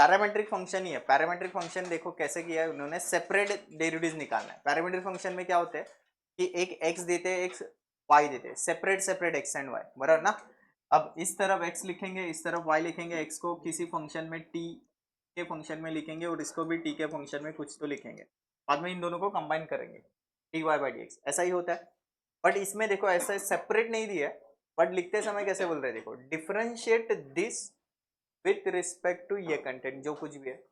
Parametric function ही है। Parametric function देखो कैसे किया है उन्होंने, सेपरेट डेरिवेटिव्स निकालना है। पैरामेट्रिक फंक्शन में क्या होता है कि एक x देते हैं, एक y देते हैं, separate separate x and y, बराबर ना। अब इस तरफ x लिखेंगे, इस तरफ y लिखेंगे, x को किसी फंक्शन में t के फंक्शन में लिखेंगे और इसको भी t के फंक्शन में कुछ तो लिखेंगे, बाद में इन दोनों को कंबाइन करेंगे dy बाई dx, ऐसा ही होता है। बट इसमें देखो ऐसा सेपरेट नहीं दिया है, बट लिखते समय कैसे बोल रहे हैं देखो, differentiate this with respect to ये कंटेंट जो कुछ भी है।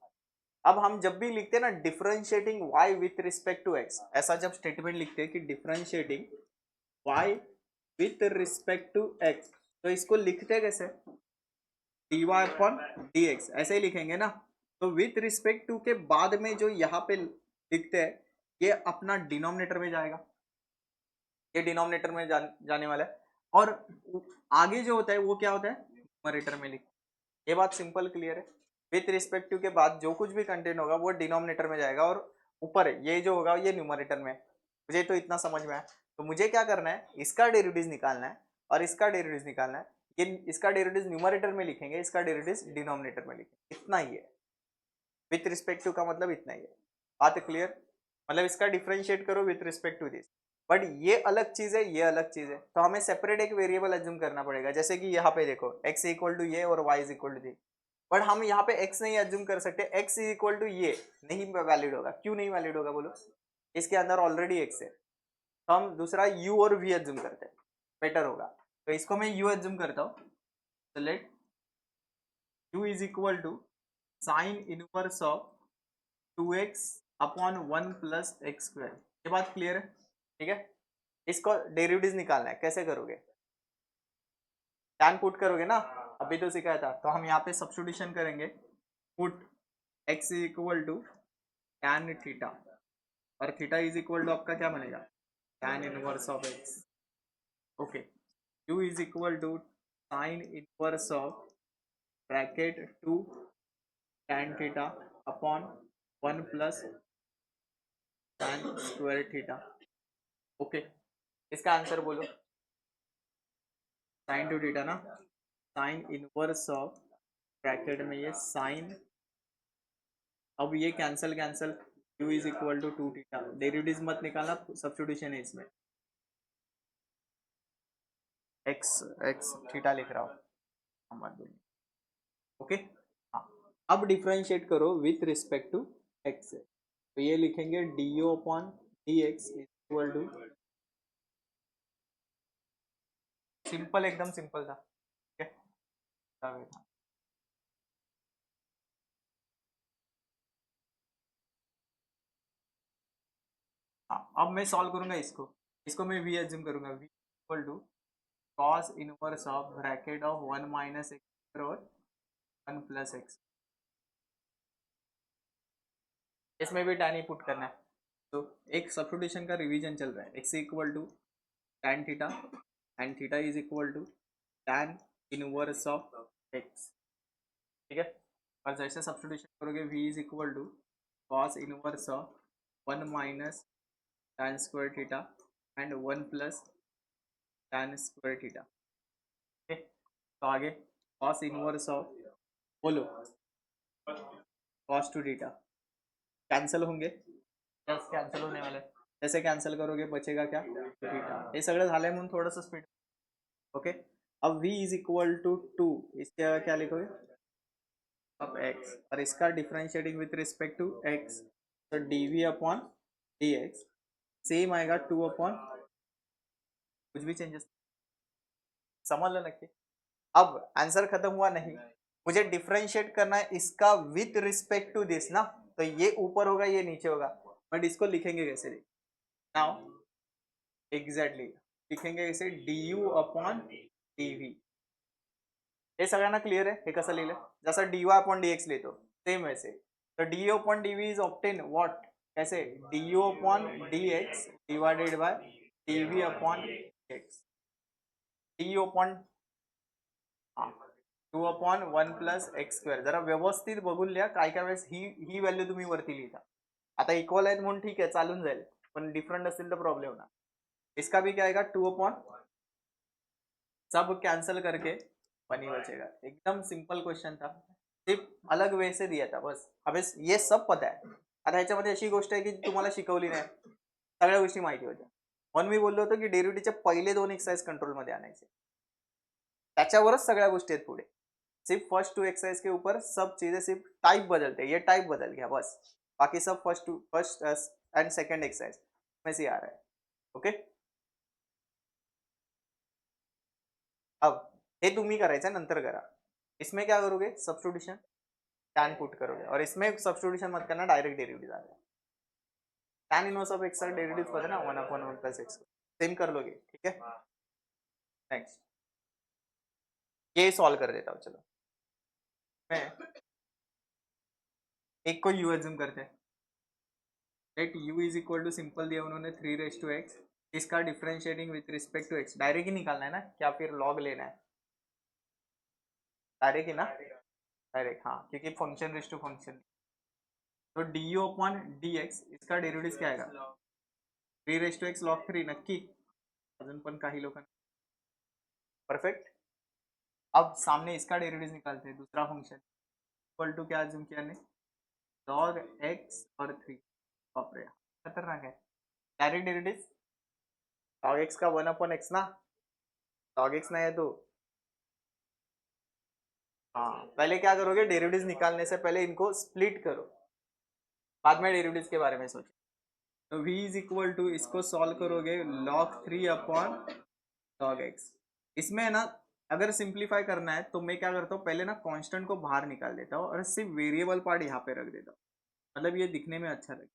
अब हम जब भी लिखते हैं ना differentiating y with respect to x, ऐसा जब स्टेटमेंट लिखते हैं कि differentiating y with respect to x, तो इसको लिखते कैसे, dy अपॉन dx, ऐसे ही लिखेंगे ना। तो विथ रिस्पेक्ट टू के बाद में जो यहाँ पे लिखते हैं ये अपना डिनोमिनेटर में जाएगा, ये डिनोमिनेटर में जाने वाला है, और आगे जो होता है वो क्या होता है, न्यूमरेटर में लिख। ये बात सिंपल क्लियर है। विथ रिस्पेक्ट टू के बाद जो कुछ भी कंटेंट होगा वो डिनोमिनेटर में जाएगा और ऊपर ये जो होगा ये न्यूमरेटर में। मुझे तो इतना समझ में आया। तो मुझे क्या करना है, इसका डेरिवेटिव निकालना है और इसका डेरिवेटिव निकालना है। ये इसका डेरिवेटिव न्यूमरेटर में लिखेंगे, इसका डेरिवेटिव डिनोमिनेटर में लिखेंगे, इतना ही है। विथ रिस्पेक्ट टू का मतलब इतना ही है। बात क्लियर, मतलब इसका डिफरेंशिएट करो with respect to this, but ये अलग चीज है, ये अलग चीज है, तो हमें सेपरेट एक वेरिएबल अज्यूम करना पड़ेगा। जैसे कि यहाँ पे देखो x इक्वल टू ये और y इज इक्वल टू ये, बट हम यहाँ पे x नहीं अज्यूम कर सकते, x इज इक्वल टू ये नहीं वैलिड होगा। क्यों नहीं वैलिड होगा बोलो, इसके अंदर ऑलरेडी x है, तो हम दूसरा u और v अज्यूम करते हैं, बेटर होगा। तो इसको मैं u अज्यूम करता हूँ, तो let u is equal to sine inverse of 2x upon 1 plus x square. ये बात क्लियर है, ठीक है। इसको डेरिवेटिव निकालना है, कैसे करोगे, टैन पुट करोगे ना, अभी तो सिखाया था। तो हम यहाँ पे सब्स्टिट्यूशन करेंगे, put x is equal to tan theta, और थीटा इज इक्वल टू आपका क्या बनेगा, tan inverse of x। Okay, u is equal to sine inverse of bracket 2 tan theta upon 1 plus tan square theta. Okay, इसका answer बोलो, sine two theta ना, sine inverse of bracket में ये sine, अब ये cancel cancel, u is equal to 2 theta, derivative मत निकालना, substitution है इसमें, x x थीटा लिख रहा हूँ मत बोलिए। ओके, हाँ, अब डिफरेंशिएट करो विथ रिस्पेक्ट टू x, तो ये लिखेंगे du upon dx equal to, simple एकदम सिंपल था, ठीक है। हाँ, अब मैं सॉल्व करूंगा इसको, इसको मैं v एज्यूम करूंगा, v equal to cos inverse of bracket of 1 minus x और 1 प्लस एक्स, इसमें भी टैन ही पुट करना है। तो एक सब्स्टिट्यूशन का रिवीजन चल रहा है, x equal to tan theta and theta is equal to tan inverse of x, ठीक है। और जैसे सब्स्टिट्यूशन करोगे v is equal to cos inverse of 1 minus tan square theta and 1 plus tan square theta, ठीक है। तो आगे cos inverse of, बोलो, कॉस टू थीटा, कैंसिल होंगे, यस कैंसिल होने वाले, जैसे कैंसिल करोगे बचेगा क्या, थीटा। हे सगळं झालंय म्हणून थोडंसं स्पीड। ओके, अब v इज इक्वल टू 2, इसके जगह क्या लिखोगे, अब x, और इसका differentiating with respect to x, तो dv अपॉन dx सेम आएगा 2 अपॉन, कुछ भी चेंजेस, समझ लो नक्की। अब आंसर खत्म हुआ नहीं, मुझे डिफरेंशिएट करना है इसका विथ रिस्पेक्ट टू दिस ना, तो ये ऊपर होगा ये नीचे होगा, बट इसको लिखेंगे कैसे, नाउ एग्जैक्टली लिखेंगे इसे du अपॉन dv। हे सगळ्यांना क्लियर आहे, हे कसं लिहिलं, जसं dy अपॉन dx लिहितो सेम वैसे, तो du upon dv is obtain what, कैसे, du upon dx divided by dv upon dx, du upon 2 upon 1 plus x square. जरा व्यवस्थित बघून लिहा, काय काय वेळेस ही व्हॅल्यू तुम्ही वरती लिहिता, आता इक्वल आहेत म्हणून ठीक आहे चालून जाईल, पण डिफरंट असेल तर प्रॉब्लेम होणार। इसका भी क्या आएगा 2 अपॉन, सब कैंसिल करके 1 ही बचेगा, एकदम सिंपल क्वेश्चन था, सिर्फ अलग वे से दिया था बस. अबे ये सब पता आहे. आता ह्याच्यामध्ये अशी गोष्ट आहे की तुम्हाला शिकवली नाही, सगळ्या गोष्टी माहिती होत्या. म्हणून मी बोललो होतो की डेरिव्हेटिव्हचे पहिले 2 एक्सरसाइज कंट्रोलमध्ये आणायचे. त्याच्यावरच सगळ्या गोष्टी आहेत पुढे. सिर्फ फर्स्ट 2 एक्सरसाइज के ऊपर सब चीजें सिर्फ टाइप बदलते हैं, ये टाइप बदल गया बस. बाकी सब फर्स्ट एंड सेकंड एक्सरसाइज में से आ रहा है. ओके. अब हे तुम्ही करायचं नंतर करा. इसमें क्या करोगे, सब्स्टिट्यूशन टैन पुट करोगे, और इसमें सब्स्टिट्यूशन मत करना, डायरेक्ट डेरिवेटिव आ जाएगा. टैन इनवर्स ऑफ एक्स का डेरिवेटिव पता है ना, 1/1 प्लस एक्स. सेम कर लोगे. ठीक है. नेक्स्ट ये सॉल्व कर देता हूँ. चलो मैं एक को यू एज्यूम करते हैं. Let u is equal to, simple दिया उन्होंने 3 raised to x. इसका differentiating with respect to x direct ही निकालना है ना, क्या फिर लॉग लेना है? डायरेक्ट ही ना, डायरेक्ट. हाँ, क्योंकि फंक्शन रेस टू फंक्शन. तो du अपॉन dx इसका डेरिव्हेटिव्ह क्या आएगा? 3 raised to x log 3 नक्की. अजून पण काही लोकांना परफेक्ट. अब सामने इसका डेरिवेटिव निकालते हैं, दूसरा फंक्शन इक्वल टू क्या अज्यूम किया ने, log x और 3. बाप रे खतरनाक है. डायरेक्ट डेरिवेटिव log x का 1/x ना, log x नहीं है तो हाँ, पहले क्या करोगे, डेरिवेटिव्स निकालने से पहले इनको स्प्लिट करो, बाद में डेरिवेटिव्स के बारे में सोचो. तो v इज इक्वल टू, इसको सॉल्व करोगे log 3 अपॉन log x. इसमें है ना, अगर सिंप्लीफाई करना है तो मैं क्या करता हूँ, पहले ना कांस्टेंट को बाहर निकाल देता हूँ और सिर्फ वेरिएबल पार्ट यहाँ पे रख देता हूँ, मतलब ये दिखने में अच्छा लगे.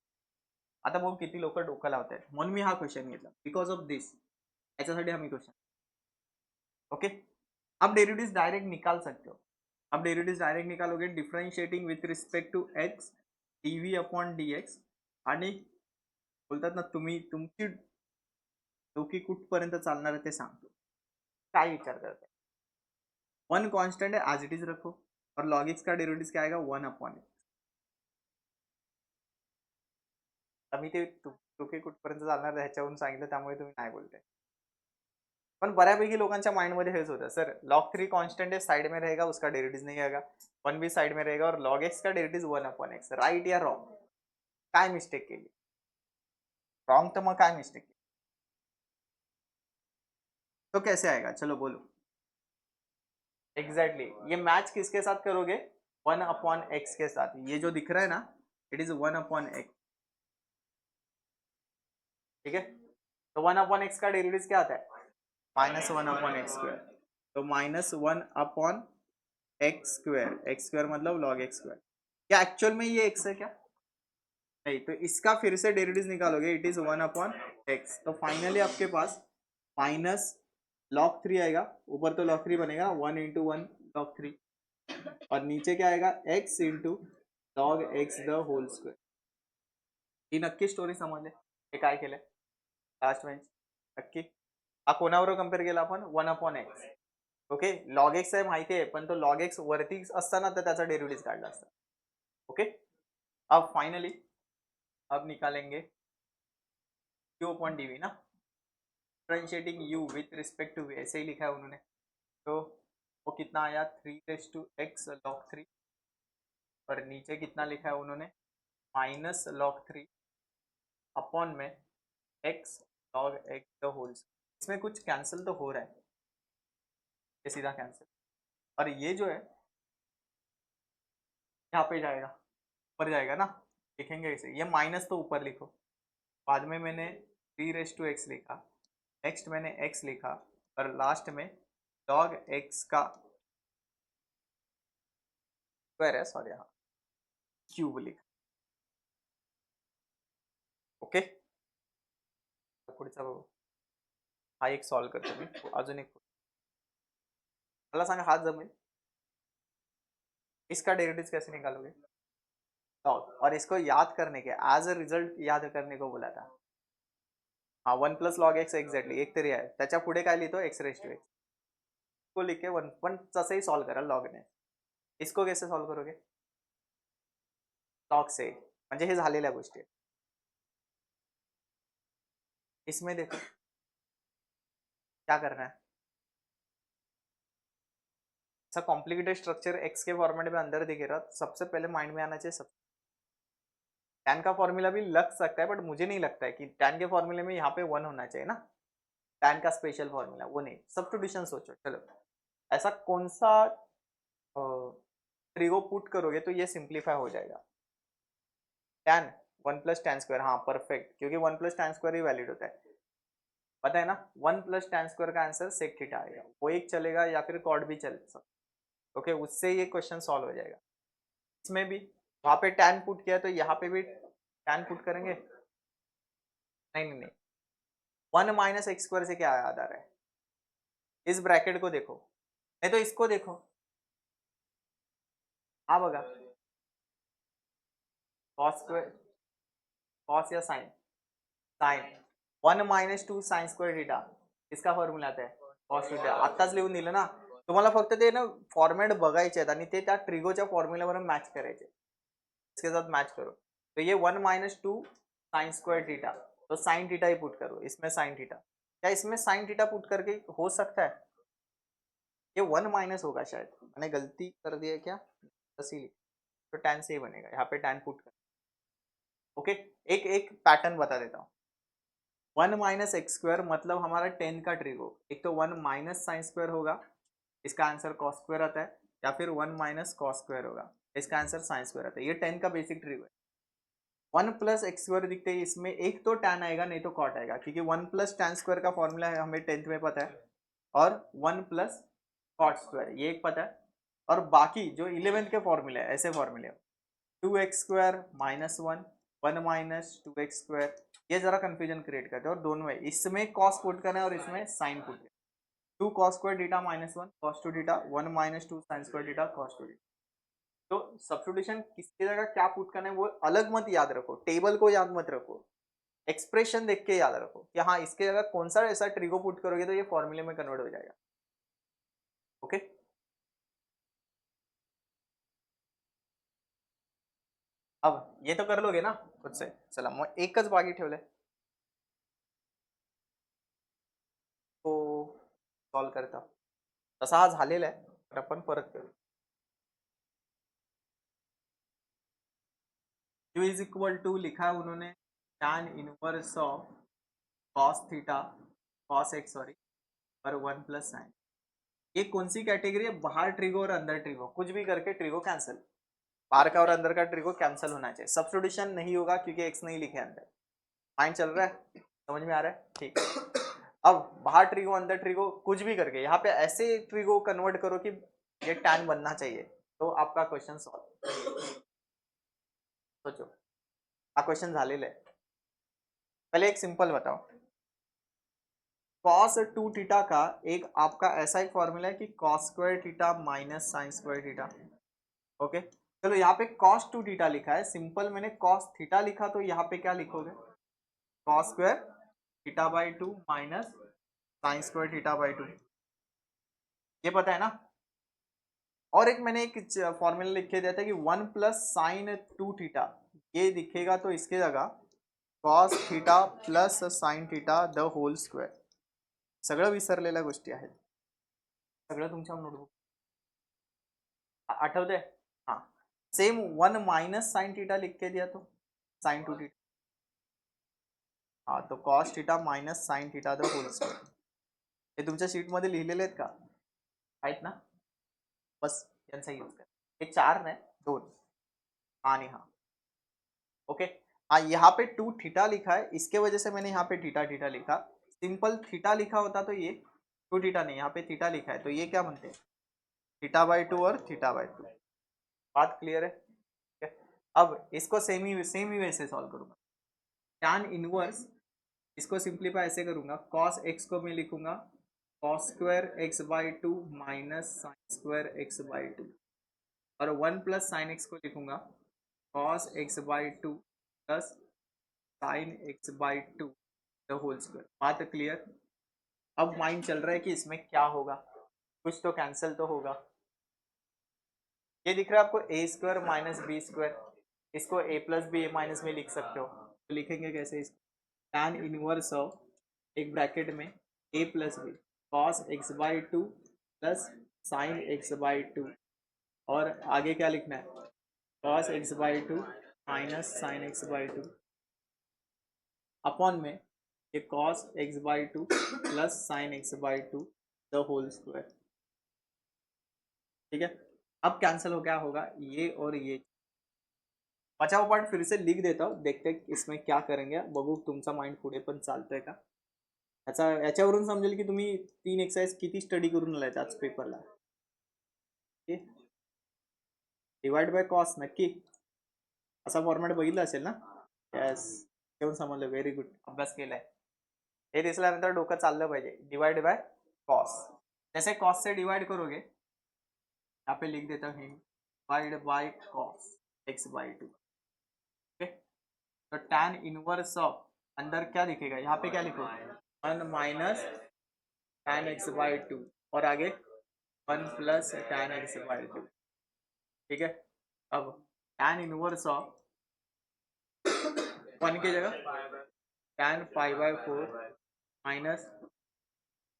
आता बघू किती लोक डोकं लावतात, म्हणून मी हा क्वेश्चन घेतला, बिकॉज ऑफ दिस. याच्यासाठी हा मी क्वेश्चन. ओके. अब डेरिवेटिव्स डायरेक्ट निकाल सकते हो. अब डेरिवेटिव्स डायरेक्ट निकालोगे, differentiating with respect to x dv upon dx. आणि बोलतात ना, तुम्ही तुमची डोकी कुठपर्यंत चालणार आहे ते सांगतो. काय विचार करताय? 1 कांस्टेंट है, एज इट इज रखो, और log x का डेरिवेटिव क्या आएगा, 1/x. आम्ही ते डोके कुठपर्यंत चालणार ह्याच्यावरून सांगितलं, त्यामुळे तुम्ही नाही बोलताय. पण बऱ्यापैकी लोकांच्या माइंडमध्ये हेच होतं, सर log 3 कांस्टेंट है, साइड में रहेगा, उसका डेरिवेटिव नहीं आएगा. 1 भी साइड में रहेगा और log x का डेरिवेटिव 1/x. राइट या रॉन्ग? काय मिस्टेक केली? रॉन्ग. तर मग काय मिस्टेक? तो कैसे आएगा, चलो बोलो. एग्जैक्टली ये मैच किसके साथ करोगे, 1/x के साथ. ये जो दिख रहा है ना, इट इज 1/x. ठीक है. तो 1/x का डेरिवेटिव क्या आता है, -1/x². तो -1/x². x² मतलब log x². क्या एक्चुअल में ये x है क्या? नहीं. तो इसका फिर से डेरिवेटिव निकालोगे, इट इज 1/x. तो फाइनली आपके पास माइनस log 3 आएगा. ऊपर तो log 3 बनेगा, 1 × 1 log 3, और नीचे क्या आएगा, x × log x the whole square. ही नक्की स्टोरी समजले हे काय केलंय लास्ट बेंच, नक्की. हा कोणावर कम्पेअर केला आपण, 1/x. ओके. log x आहे माहिती आहे, पण तो log x वरती असताना तर त्याचा डेरिवेटिव्ह काढला असता. ओके. अब फाइनली अब निकालेंगे u अपॉन dv ना, differentiating u with respect to v, ऐसे ही लिखा है उन्होंने. तो वो कितना आया, 3 raised to x log 3, और नीचे कितना लिखा है उन्होंने, -log 3 अपॉन में x log x the whole. इसमें कुछ कैंसिल तो हो रहा है, ये सीधा कैंसिल, और ये जो है यहाँ पे जाएगा, ऊपर जाएगा ना, लिखेंगे इसे. ये माइनस तो ऊपर लिखो, बाद में मैंने 3 raised to x लिखा, नेक्स्ट मैंने x लिखा, और लास्ट में log x का स्क्वायर है, सॉरी हाँ, क्यूब लिखा. ओके. पुढचा बघू. हा एक सॉल्व करतो मी, अजून एक. मला सांगा हा जमेल, इसका डेरिवेटिव कैसे निकालोगे, log, और इसको याद करने के एज अ रिजल्ट याद करने को बोला था. हाँ, 1 + log x एक्झॅक्टली, एक तरी आहे. त्याच्या पुढे काय लिहितो, x raised to x को लिख के 1, पण तसंही सॉल्व करा log ने. इसको कैसे सॉल्व करोगे, log से, म्हणजे हे झालेल्या गोष्टी आहेत. इसमें देखो क्या करना है, ऐसा कॉम्प्लिकेटेड स्ट्रक्चर एक्स के फॉर्मेट में अंदर दिखेगा, सबसे पहले माइंड में आना चाहिए सब टैन का फॉर्मूला भी लग सकता है, बट मुझे नहीं लगता है कि टैन के फॉर्मूले में यहाँ पे 1 होना चाहिए ना, टैन का स्पेशल फॉर्मूला वो नहीं। सब्स्टिट्यूशन सोचो, चलो ऐसा कौन सा ट्रिगो पुट करोगे तो ये सिंप्लीफाई हो जाएगा। टैन 1 प्लस टैन स्क्वायर, हाँ परफेक्ट, क्योंकि 1 प्लस टैन स्क्वायर ही वैलिड होता है, पता है ना। 1 प्लस टैन स्क्वायर का आंसर सेक थीटा आएगा, वो एक चलेगा या फिर कॉर्ड भी चल सकता। ओके, उससे ये क्वेश्चन सॉल्व हो जाएगा। इसमें भी वहां पे टैन पुट किया तो यहाँ पे भी टैन पुट करेंगे, नहीं नहीं नहीं, 1 माइनस एक्स स्क्वायर से क्या याद आ रहा है, इस ब्रैकेट को देखो, नहीं तो इसको देखो, हाँ बघा कॉस स्क्वायर, कॉस या sine, sine 1 minus 2 sine square theta, इसका फॉर्म्युला आता आहे कॉस थीटा, आत्ताच लिहून दिलं ना तुम्हाला, फक्त ते ना फॉर्मॅट बघायचे आहेत आणि ते त्या ट्रिगोच्या फॉर्म्युलावर मॅच करायचे, इसके साथ मैच करो। तो ये 1 माइनस 2 साइन स्क्वायर थीटा, तो साइन थीटा ही पुट करो, इसमें साइन थीटा, क्या इसमें साइन थीटा पुट करके हो सकता है, ये 1 माइनस होगा शायद, मैंने गलती कर दी है क्या, इसीलिए तो टैन से ही बनेगा, यहाँ पे टैन पुट कर। ओके, एक एक पैटर्न बता देता हूँ। 1 माइनस एक्स स्क्वायर मतलब हमारा 10 का ट्रिगो, एक तो 1 माइनस साइन स्क्वायर होगा, इसका आंसर कॉस स्क्वायर आता है, या फिर 1 माइनस कॉस स्क्वायर होगा, इसका आंसर साइन स्क्वायर आता है। ये 10 का बेसिक ट्रिगो है। 1 प्लस एक्स स्क्वायर दिखते ही इसमें एक तो टैन आएगा नहीं तो कॉट आएगा, क्योंकि 1 प्लस टैन स्क्वायर का फॉर्मूला है हमें 10th में पता है, और 1 प्लस कॉट स्क्वायर ये एक पता है, और बाकी जो 11th के फॉर्मूले है ऐसे फॉर्मूले 2x square minus 1 minus 2x square, ये जरा कंफ्यूजन क्रिएट करते हैं, और दोनों है, इसमें कॉस पुट करना है और इसमें साइन पुट करना है। 2 cos square theta minus 1 cos 2 theta, 1 minus 2 sine square theta cos 2 theta. तो सब्स्टिट्यूशन किसकी जगह क्या पुट करना है वो अलग मत याद रखो, टेबल को याद मत रखो, एक्सप्रेशन देख के याद रखो कि हाँ इसके जगह कौन सा ऐसा ट्रिगो पुट करोगे तो ये फॉर्मूले में कन्वर्ट हो जाएगा। ओके, अब ये तो कर लोगे ना खुद से, चला मग एकच बाकी ठेवलंय तो सॉल्व करता, तसा हा झालेला आहे तर आपण परत करू। Q इज इक्वल टू लिखा है उन्होंने tan inverse of cos theta cos x sorry और 1 प्लस साइन, ये कौन सी कैटेगरी है, बाहर ट्रिगो और अंदर ट्रिगो, कुछ भी करके ट्रिगो कैंसिल, बाहर का और अंदर का ट्रिगो कैंसिल होना चाहिए, सब्स्टिट्यूशन नहीं होगा क्योंकि एक्स नहीं लिखे अंदर। माइंड चल रहा है, समझ में आ रहा है, ठीक है। अब बाहर ट्रिगो अंदर ट्रिगो कुछ भी करके यहाँ पे ऐसे ट्रिगो कन्वर्ट करो कि ये टैन बनना चाहिए, तो आपका क्वेश्चन सॉल्व। सोचो हा क्वेश्चन झालेला आहे, पहले एक सिंपल बताओ, कॉस 2 थीटा का एक आपका ऐसा एक फॉर्मूला है कि cos square theta minus sine square theta. Okay, चलो यहाँ पे कॉस 2 थीटा लिखा है, सिंपल मैंने कॉस थीटा लिखा तो यहाँ पे क्या लिखोगे, cos square theta by 2 minus sine square theta by 2, ये पता है ना। और एक मैंने एक फॉर्मूला लिख के दिया था कि 1 प्लस साइन 2 थीटा, ये दिखेगा तो इसके जगह cos theta plus sine theta the whole square, सगळं विसरलेल्या गोष्टी आहेत, सगळं तुमच्या नोटबुक आठवते, हाँ सेम 1 माइनस साइन थीटा लिख के दिया तो साइन 2 थीटा, हाँ तो cos theta minus sine theta the whole square, हे तुमच्या शीटमध्ये लिहिलेले आहेत का, आहेत ना, बस यांचा यूज कर, हे 4 नाही 2 आणि हाँ ओके, हाँ यहाँ पे 2 थीटा लिखा है, इसके वजह से मैंने यहाँ पे थीटा थीटा लिखा, सिंपल थीटा लिखा होता तो ये 2 थीटा नहीं, यहाँ पे थीटा लिखा है तो ये क्या बनते हैं थीटा बाई 2 और थीटा बाई 2, बात क्लियर है, ठीक है। अब इसको सेम ही वैसे सॉल्व करूंगा, टैन इनवर्स, इसको सिंप्लीफाई ऐसे करूंगा, कॉस एक्स को मैं लिखूंगा cos square x by 2 minus sine square x by 2, और 1 प्लस साइन एक्स को लिखूंगा cos x by 2 plus sine x by 2 the whole square, बात क्लियर। अब माइंड चल रहा है कि इसमें क्या होगा, कुछ तो कैंसिल तो होगा, ये दिख रहा है आपको a square minus b square, इसको a plus b a minus में लिख सकते हो, तो लिखेंगे कैसे, इसको टैन इनवर्स ऑफ एक ब्रैकेट में a plus b cos x by 2 plus sine x by two, और आगे क्या लिखना है, cos x by two minus sine x by two upon में ये cos x by two plus sine x by two the whole square. ठीक है, अब कैंसिल हो क्या होगा, ये और ये। बचा हुआ पार्ट फिर से लिख देता हूँ, देखते इसमें क्या करेंगे, बघू तुमचा माइंड पुढे पण चालतोय का। याच्यावरून समजेल की तुम्ही 3 एक्सरसाइज किती स्टडी करून आलात आज पेपरला। डिवाइड बाय कॉस नक्की असा फॉर्मॅट बघितला असेल ना, यस घेऊन समजलं, व्हेरी गुड, अभ्यास केलाय। हे दिसल्यानंतर डोकं चाललं पाहिजे, डिवाइड बाय कॉस, जैसे कॉस से डिवाइड करोगे, यहाँ पे लिख देता हूँ divide by cos x by to. Okay, तो टैन इनवर्स ऑफ, अंदर क्या दिखेगा, यहाँ पे क्या लिखोगे, 1 minus tan x by two, और आगे 1 plus tan x by to. ठीक है, अब टैन इनवर्स ऑफ 1 की जगह tan pi by 4 minus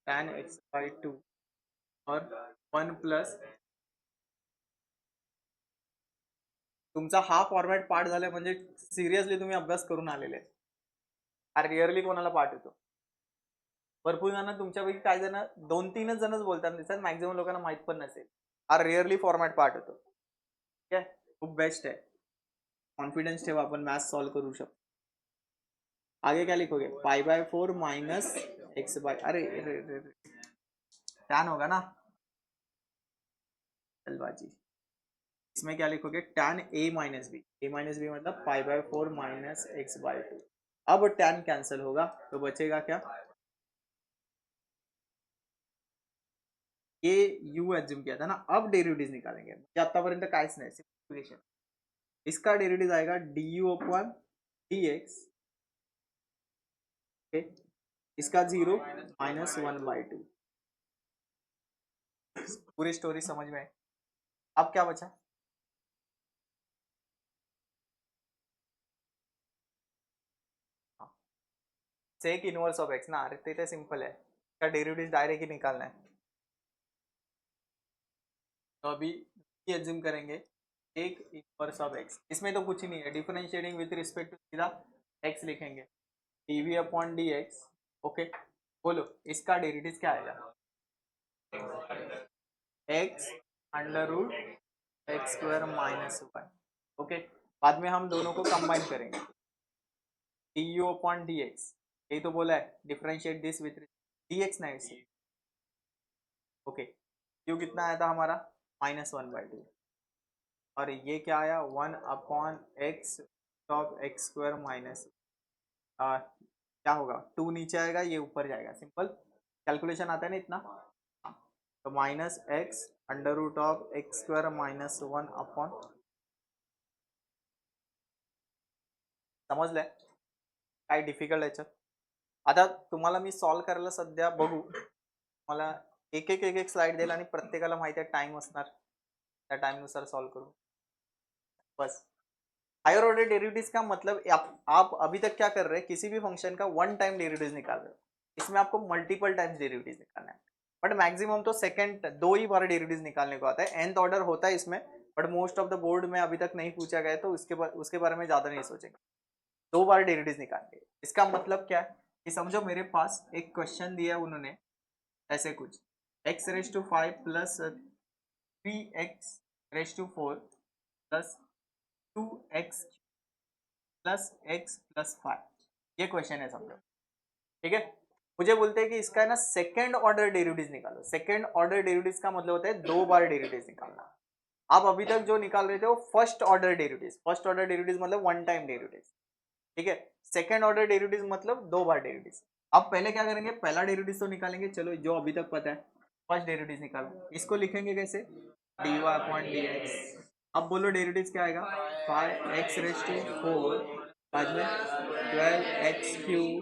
tan x by two, और 1 प्लस, तुमचा हा फॉर्मॅट पाठ झालाय म्हणजे सिरियसली तुम्ही अभ्यास करून आलेले, हा रिअरली कोणाला पाठ येतो, भरपूर जण तुमच्यापैकी काही जण 2-3च जणच बोलतात, त्याच्यात मॅक्झिमम लोकांना माहित पण नसेल, हा रिअरली फॉर्मॅट पाठ होतो। ठीक आहे, खूप बेस्ट आहे, कॉन्फिडेंस ठेवा, आपण मॅथ्स सॉल्व करू शकतो। आगे क्या लिखोगे, pi by 4 minus x by, अरे टैन होगा ना जल्दबाजी, इसमें क्या लिखोगे, tan a minus b, a minus b मतलब pi by 4 minus x by two. अब टैन कैंसिल होगा तो बचेगा क्या, ये यू एज्यूम किया था ना, अब डेरिवेटिव निकालेंगे, आतापर्यंत काहीच नाही, सिंप्लिफिकेशन। इसका डेरिवेटिव आएगा D u upon d x, इसका 0 माइनस 1 बाई टू। पूरी स्टोरी समझ में। अब क्या बचा, सेक इनवर्स ऑफ एक्स ना, अरे ते सिंपल है, इसका डेरिवेटिव डायरेक्ट ही निकालना है। तो अभी एज्यूम करेंगे एक इनवर्स ऑफ एक्स, इसमें तो कुछ ही नहीं है, डिफरेंशिएटिंग विथ रिस्पेक्ट टू सीधा एक्स लिखेंगे, d v upon d x. Okay, बोलो इसका डेरिवेटिव क्या आएगा, x under root x square minus 1। Okay, बाद में हम दोनों को कंबाइन करेंगे, d u upon d x, यही तो बोला है differentiate this with d x ना इसे। ओके, यू कितना आया था हमारा, -1/2, और ये क्या आया, 1 upon x top x square minus, क्या होगा, 2 नीचे आएगा, ये ऊपर जाएगा, सिंपल कैलकुलेशन आता है ना इतना। तो minus x under root of x square minus 1 upon, समजलंय काय डिफिकल्ट याच्यात। आता तुम्हाला मी सॉल्व करायला सध्या बघू, मला एक स्लाइड देईल आणि प्रत्येकाला माहिती आहे टाइम असणार, त्या टाइम नुसार सॉल्व करू बस। हायर ऑर्डर डेरिवेटिव्स का मतलब आप अभी तक क्या कर रहे हैं, किसी भी फंक्शन का वन टाइम डेरिवेटिव्स निकाल रहे हो, इसमें आपको मल्टीपल टाइम्स डेरिवेटिव्स निकालना है, बट मैक्सिमम तो सेकंड 2 ही बार डेरिवेटिव्स निकालने को आता है, nth ऑर्डर होता है इसमें, but most of the board में अभी तक नहीं पूछा गया, तो उसके बारे में ज्यादा नहीं सोचेंगे, 2 बार डेरिवेटिव्स निकालेंगे। इसका मतलब क्या है कि समझो मेरे पास एक क्वेश्चन दिया उन्होंने ऐसे कुछ, x raise to 5 plus 3x raise to 4 plus 2x plus x plus 5, ये क्वेश्चन है समझो। ठीक है, मुझे बोलते हैं कि इसका है ना सेकंड ऑर्डर डेरिवेटिव्स निकालो, सेकंड ऑर्डर डेरिवेटिव्स का मतलब होता है 2 बार डेरिवेटिव्स निकालना। आप अभी तक जो निकाल रहे थे वो first order derivatives, first order derivatives मतलब वन टाइम डेरिवेटिव्स। ठीक है, सेकंड ऑर्डर डेरिवेटिव्स मतलब 2 बार डेरिवेटिव्स। अब पहले क्या करेंगे, पहला डेरिवेटिव तो निकालेंगे, चलो जो अभी तक पता है, फर्स्ट डेरिवेटिव निकालो, इसको लिखेंगे कैसे, d y upon d x. अब बोलो डेरिवेटिव क्या आएगा, 5x रेज टू 4, बाद में 12x³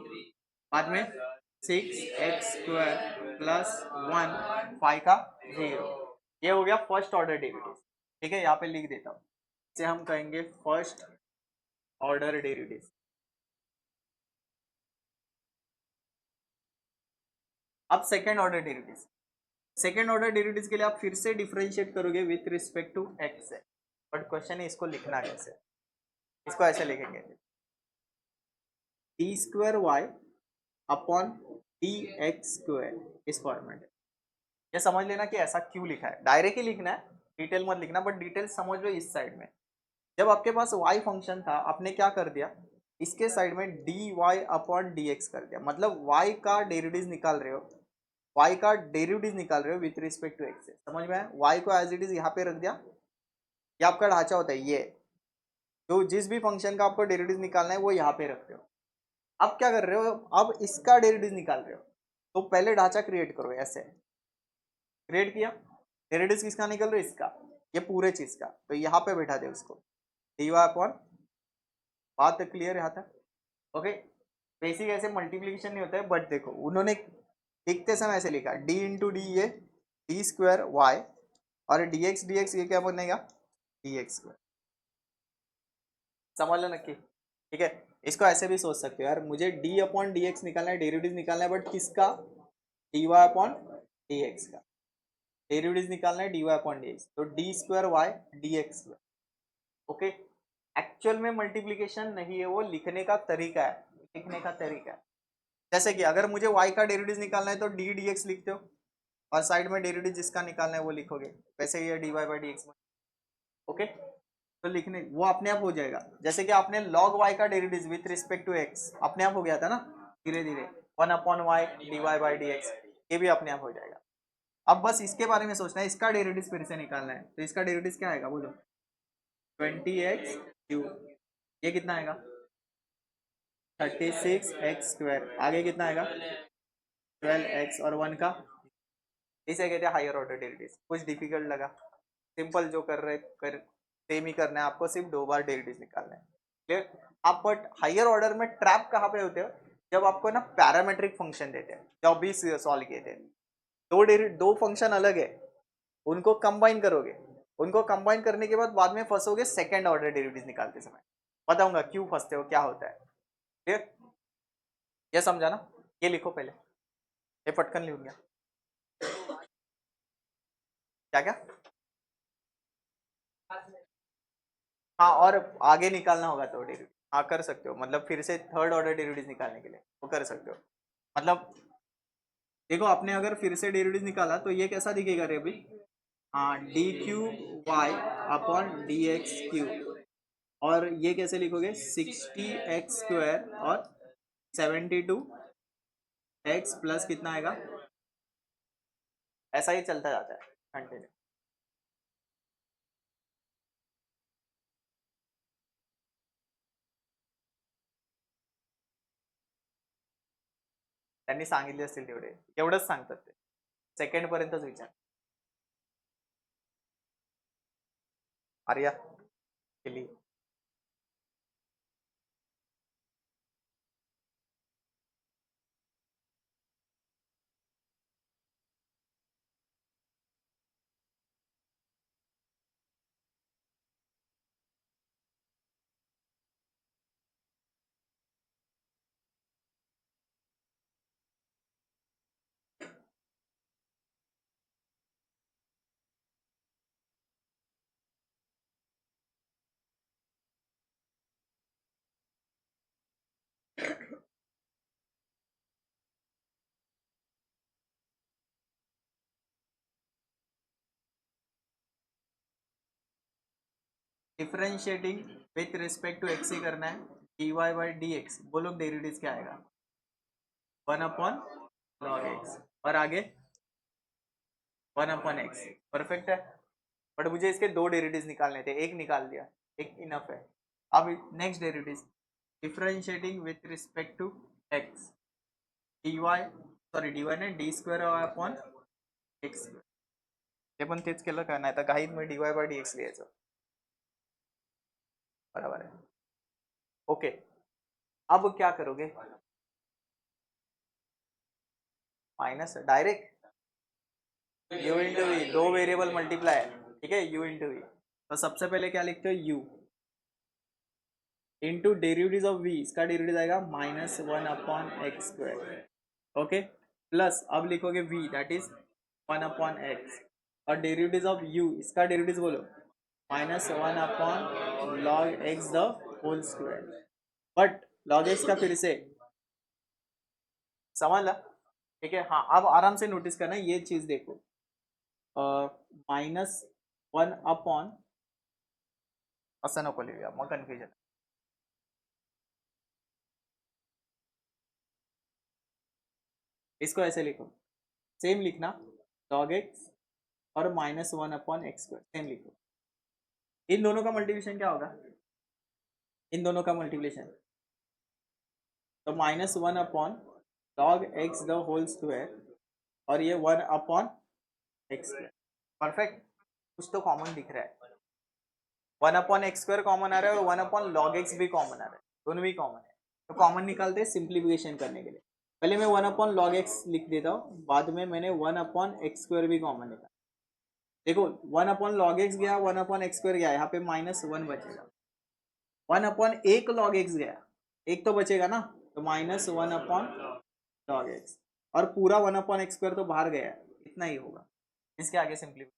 बाद में 6x स्क्वायर प्लस 1 5 का 0, ये हो गया फर्स्ट ऑर्डर डेरिवेटिव। ठीक है, यहाँ पे लिख देता हूँ, इसे हम कहेंगे फर्स्ट ऑर्डर डेरिवेटिव। अब second order derivative, second order derivatives के लिए आप फिर से डिफरेंशिएट करोगे विथ रिस्पेक्ट टू एक्स है, बट क्वेश्चन है इसको लिखना कैसे। इसको ऐसे लिखेंगे d square y upon d x square, इस फॉर्मेट में। ये समझ लेना कि ऐसा क्यों लिखा है, डायरेक्ट ही लिखना है, डिटेल मत लिखना, बट डिटेल समझ लो इस साइड में। जब आपके पास y फंक्शन था, आपने क्या कर दिया, इसके साइड में d y upon d x कर दिया, मतलब y का डेरिवेटिव निकाल रहे हो, y का डेरिवेटिव निकाल रहे हो विथ रिस्पेक्ट टू x से। समझ में आया? y को एज इट इज यहाँ पे रख दिया, ये आपका ढांचा होता है, ये तो जिस भी फंक्शन का आपको डेरिवेटिव निकालना है वो यहाँ पे रखते हो। अब क्या कर रहे हो, अब इसका डेरिवेटिव निकाल रहे हो, तो पहले ढांचा क्रिएट करो, ऐसे क्रिएट किया, डेरिवेटिव किसका निकल रहा है, इसका, ये पूरे चीज का, तो यहाँ पे बैठा दे उसको, डी वाई अपॉन, बात क्लियर यहाँ तक? ओके, बेसिक ऐसे मल्टीप्लीकेशन नहीं होता है, बट देखो उन्होंने लिखते समय ऐसे लिखा, डी इंटू डी, ये डी स्क्वायर वाई, और डी एक्स ये क्या बनेगा, डी एक्स स्क्वायर। समझ लो नक्की, ठीक है। इसको ऐसे भी सोच सकते हो यार, मुझे डी अपॉन डी एक्स निकालना है, डेरिवेटिव निकालना है, बट किसका, d y upon d x का डेरिवेटिव निकालना है, d y upon d x, तो d square y d x square. Okay, actual में मल्टीप्लीकेशन नहीं है, वो लिखने का तरीका है, लिखने का तरीका है। जैसे कि अगर मुझे y का डेरिवेटिव निकालना है तो डी डी एक्स लिखते हो, और साइड में डेरिवेटिव जिसका निकालना है वो लिखोगे, वैसे ही d y by d x. Okay, तो लिखने वो अपने आप हो जाएगा, जैसे कि आपने log y का derivative with respect to x अपने आप हो गया था ना, धीरे धीरे 1/y d y by d x, ये भी अपने आप हो जाएगा। अब बस इसके बारे में सोचना है, इसका डेरिवेटिव फिर से निकालना है, तो इसका डेरिवेटिव क्या आएगा बोलो, 20x क्यूब, ये कितना आएगा 36x स्क्वायर, आगे कितना आएगा 12x, और 1 का, इसे कहते हैं हायर ऑर्डर डेरिवेटिव। कुछ डिफिकल्ट लगा, सिंपल जो कर रहे कर सेम ही करना है आपको, सिर्फ 2 बार डेरिवेटिव निकालना है, क्लियर। आप बट हायर ऑर्डर में ट्रैप कहाँ पे होते हो, जब आपको ना पैरामेट्रिक फंक्शन देते हैं, जो अभी सॉल्व किए थे, दो फंक्शन अलग है, उनको कंबाइन करोगे, उनको कंबाइन करने के बाद में फंसोगे सेकेंड ऑर्डर डेरिवेटिव निकालते समय, बताऊंगा क्यों फंसते हो, क्या होता है, क्लियर। ये समझा ना, ये लिखो पहले, ये फटकन लिखूंगा, क्या क्या, हाँ, और आगे निकालना होगा तो डेरिवेटिव, हाँ कर सकते हो, मतलब फिर से थर्ड ऑर्डर डेरिवेटिव निकालने के लिए वो कर सकते हो। मतलब देखो, आपने अगर फिर से डेरिवेटिव निकाला तो ये कैसा दिखेगा रे अभी, हाँ, d cube y upon d x cube, और ये कैसे लिखोगे 60x स्क्वायर और 72x प्लस कितना आएगा, ऐसा ही चलता जाता है कंटिन्यू। त्यांनी सांगितले असतील तेवढे, एवढंच सांगतात ते, सेकंड पर्यंतच विचार। आर्या केली, differentiating with respect to x ही करना है, d y by d x, बोलो डेरिवेटिव क्या आएगा 1/log x, और आगे 1/x, परफेक्ट है। बट मुझे इसके दो डेरिवेटिव्स निकालने थे, एक निकाल दिया, एक इनफ है। अब next derivative, differentiating with respect to x, d y, sorry d y नाही, डी स्क्वेअर अपॉन एक्स, ते पण तेच केलं का, नाही तर काहीच मी d y by d x लिहायचं, बराबर है। ओके, अब क्या करोगे, minus direct u into v, दो वेरिएबल मल्टीप्लाई है, ठीक है, u इंटू वी, तो सबसे पहले क्या लिखते हो u into derivative of v, इसका डेरिवेटिव आएगा -1/x स्क्वायर, ओके, प्लस अब लिखोगे v दैट इज 1/x और डेरिवेटिव ऑफ u, इसका डेरिवेटिव बोलो -1/log x the whole square. But log x का फिर से समझ ला, ठीक है। हाँ, अब आराम से नोटिस करना ये चीज देखो, -1 असं नको लिहूया मग कन्फ्युजन। इसको ऐसे लिखो, सेम लिखना log x और -1/x2 सेम लिखो। इन दोनों का मल्टीप्लिकेशन क्या होगा, इन दोनों का मल्टीप्लिकेशन तो -1/log x the whole square और ये 1/x2। परफेक्ट, कुछ तो कॉमन दिख रहा है, 1/x2 कॉमन आ रहा है और 1/log x भी कॉमन आ रहा है, दोनों भी कॉमन है। तो कॉमन निकालते हैं सिंप्लीफिकेशन करने के लिए। पहले मैं 1/log x लिख देता हूँ, बाद में मैंने 1/x2 भी कॉमन निकाला। देखो 1/log x गया, 1/x2 गया, यहाँ पे -1 बचेगा। 1/1 log x गया, एक तो बचेगा ना, तो -1/log x और पूरा 1/x2 तो बाहर गया, इतना ही होगा। इसके आगे सिंप्लीफाई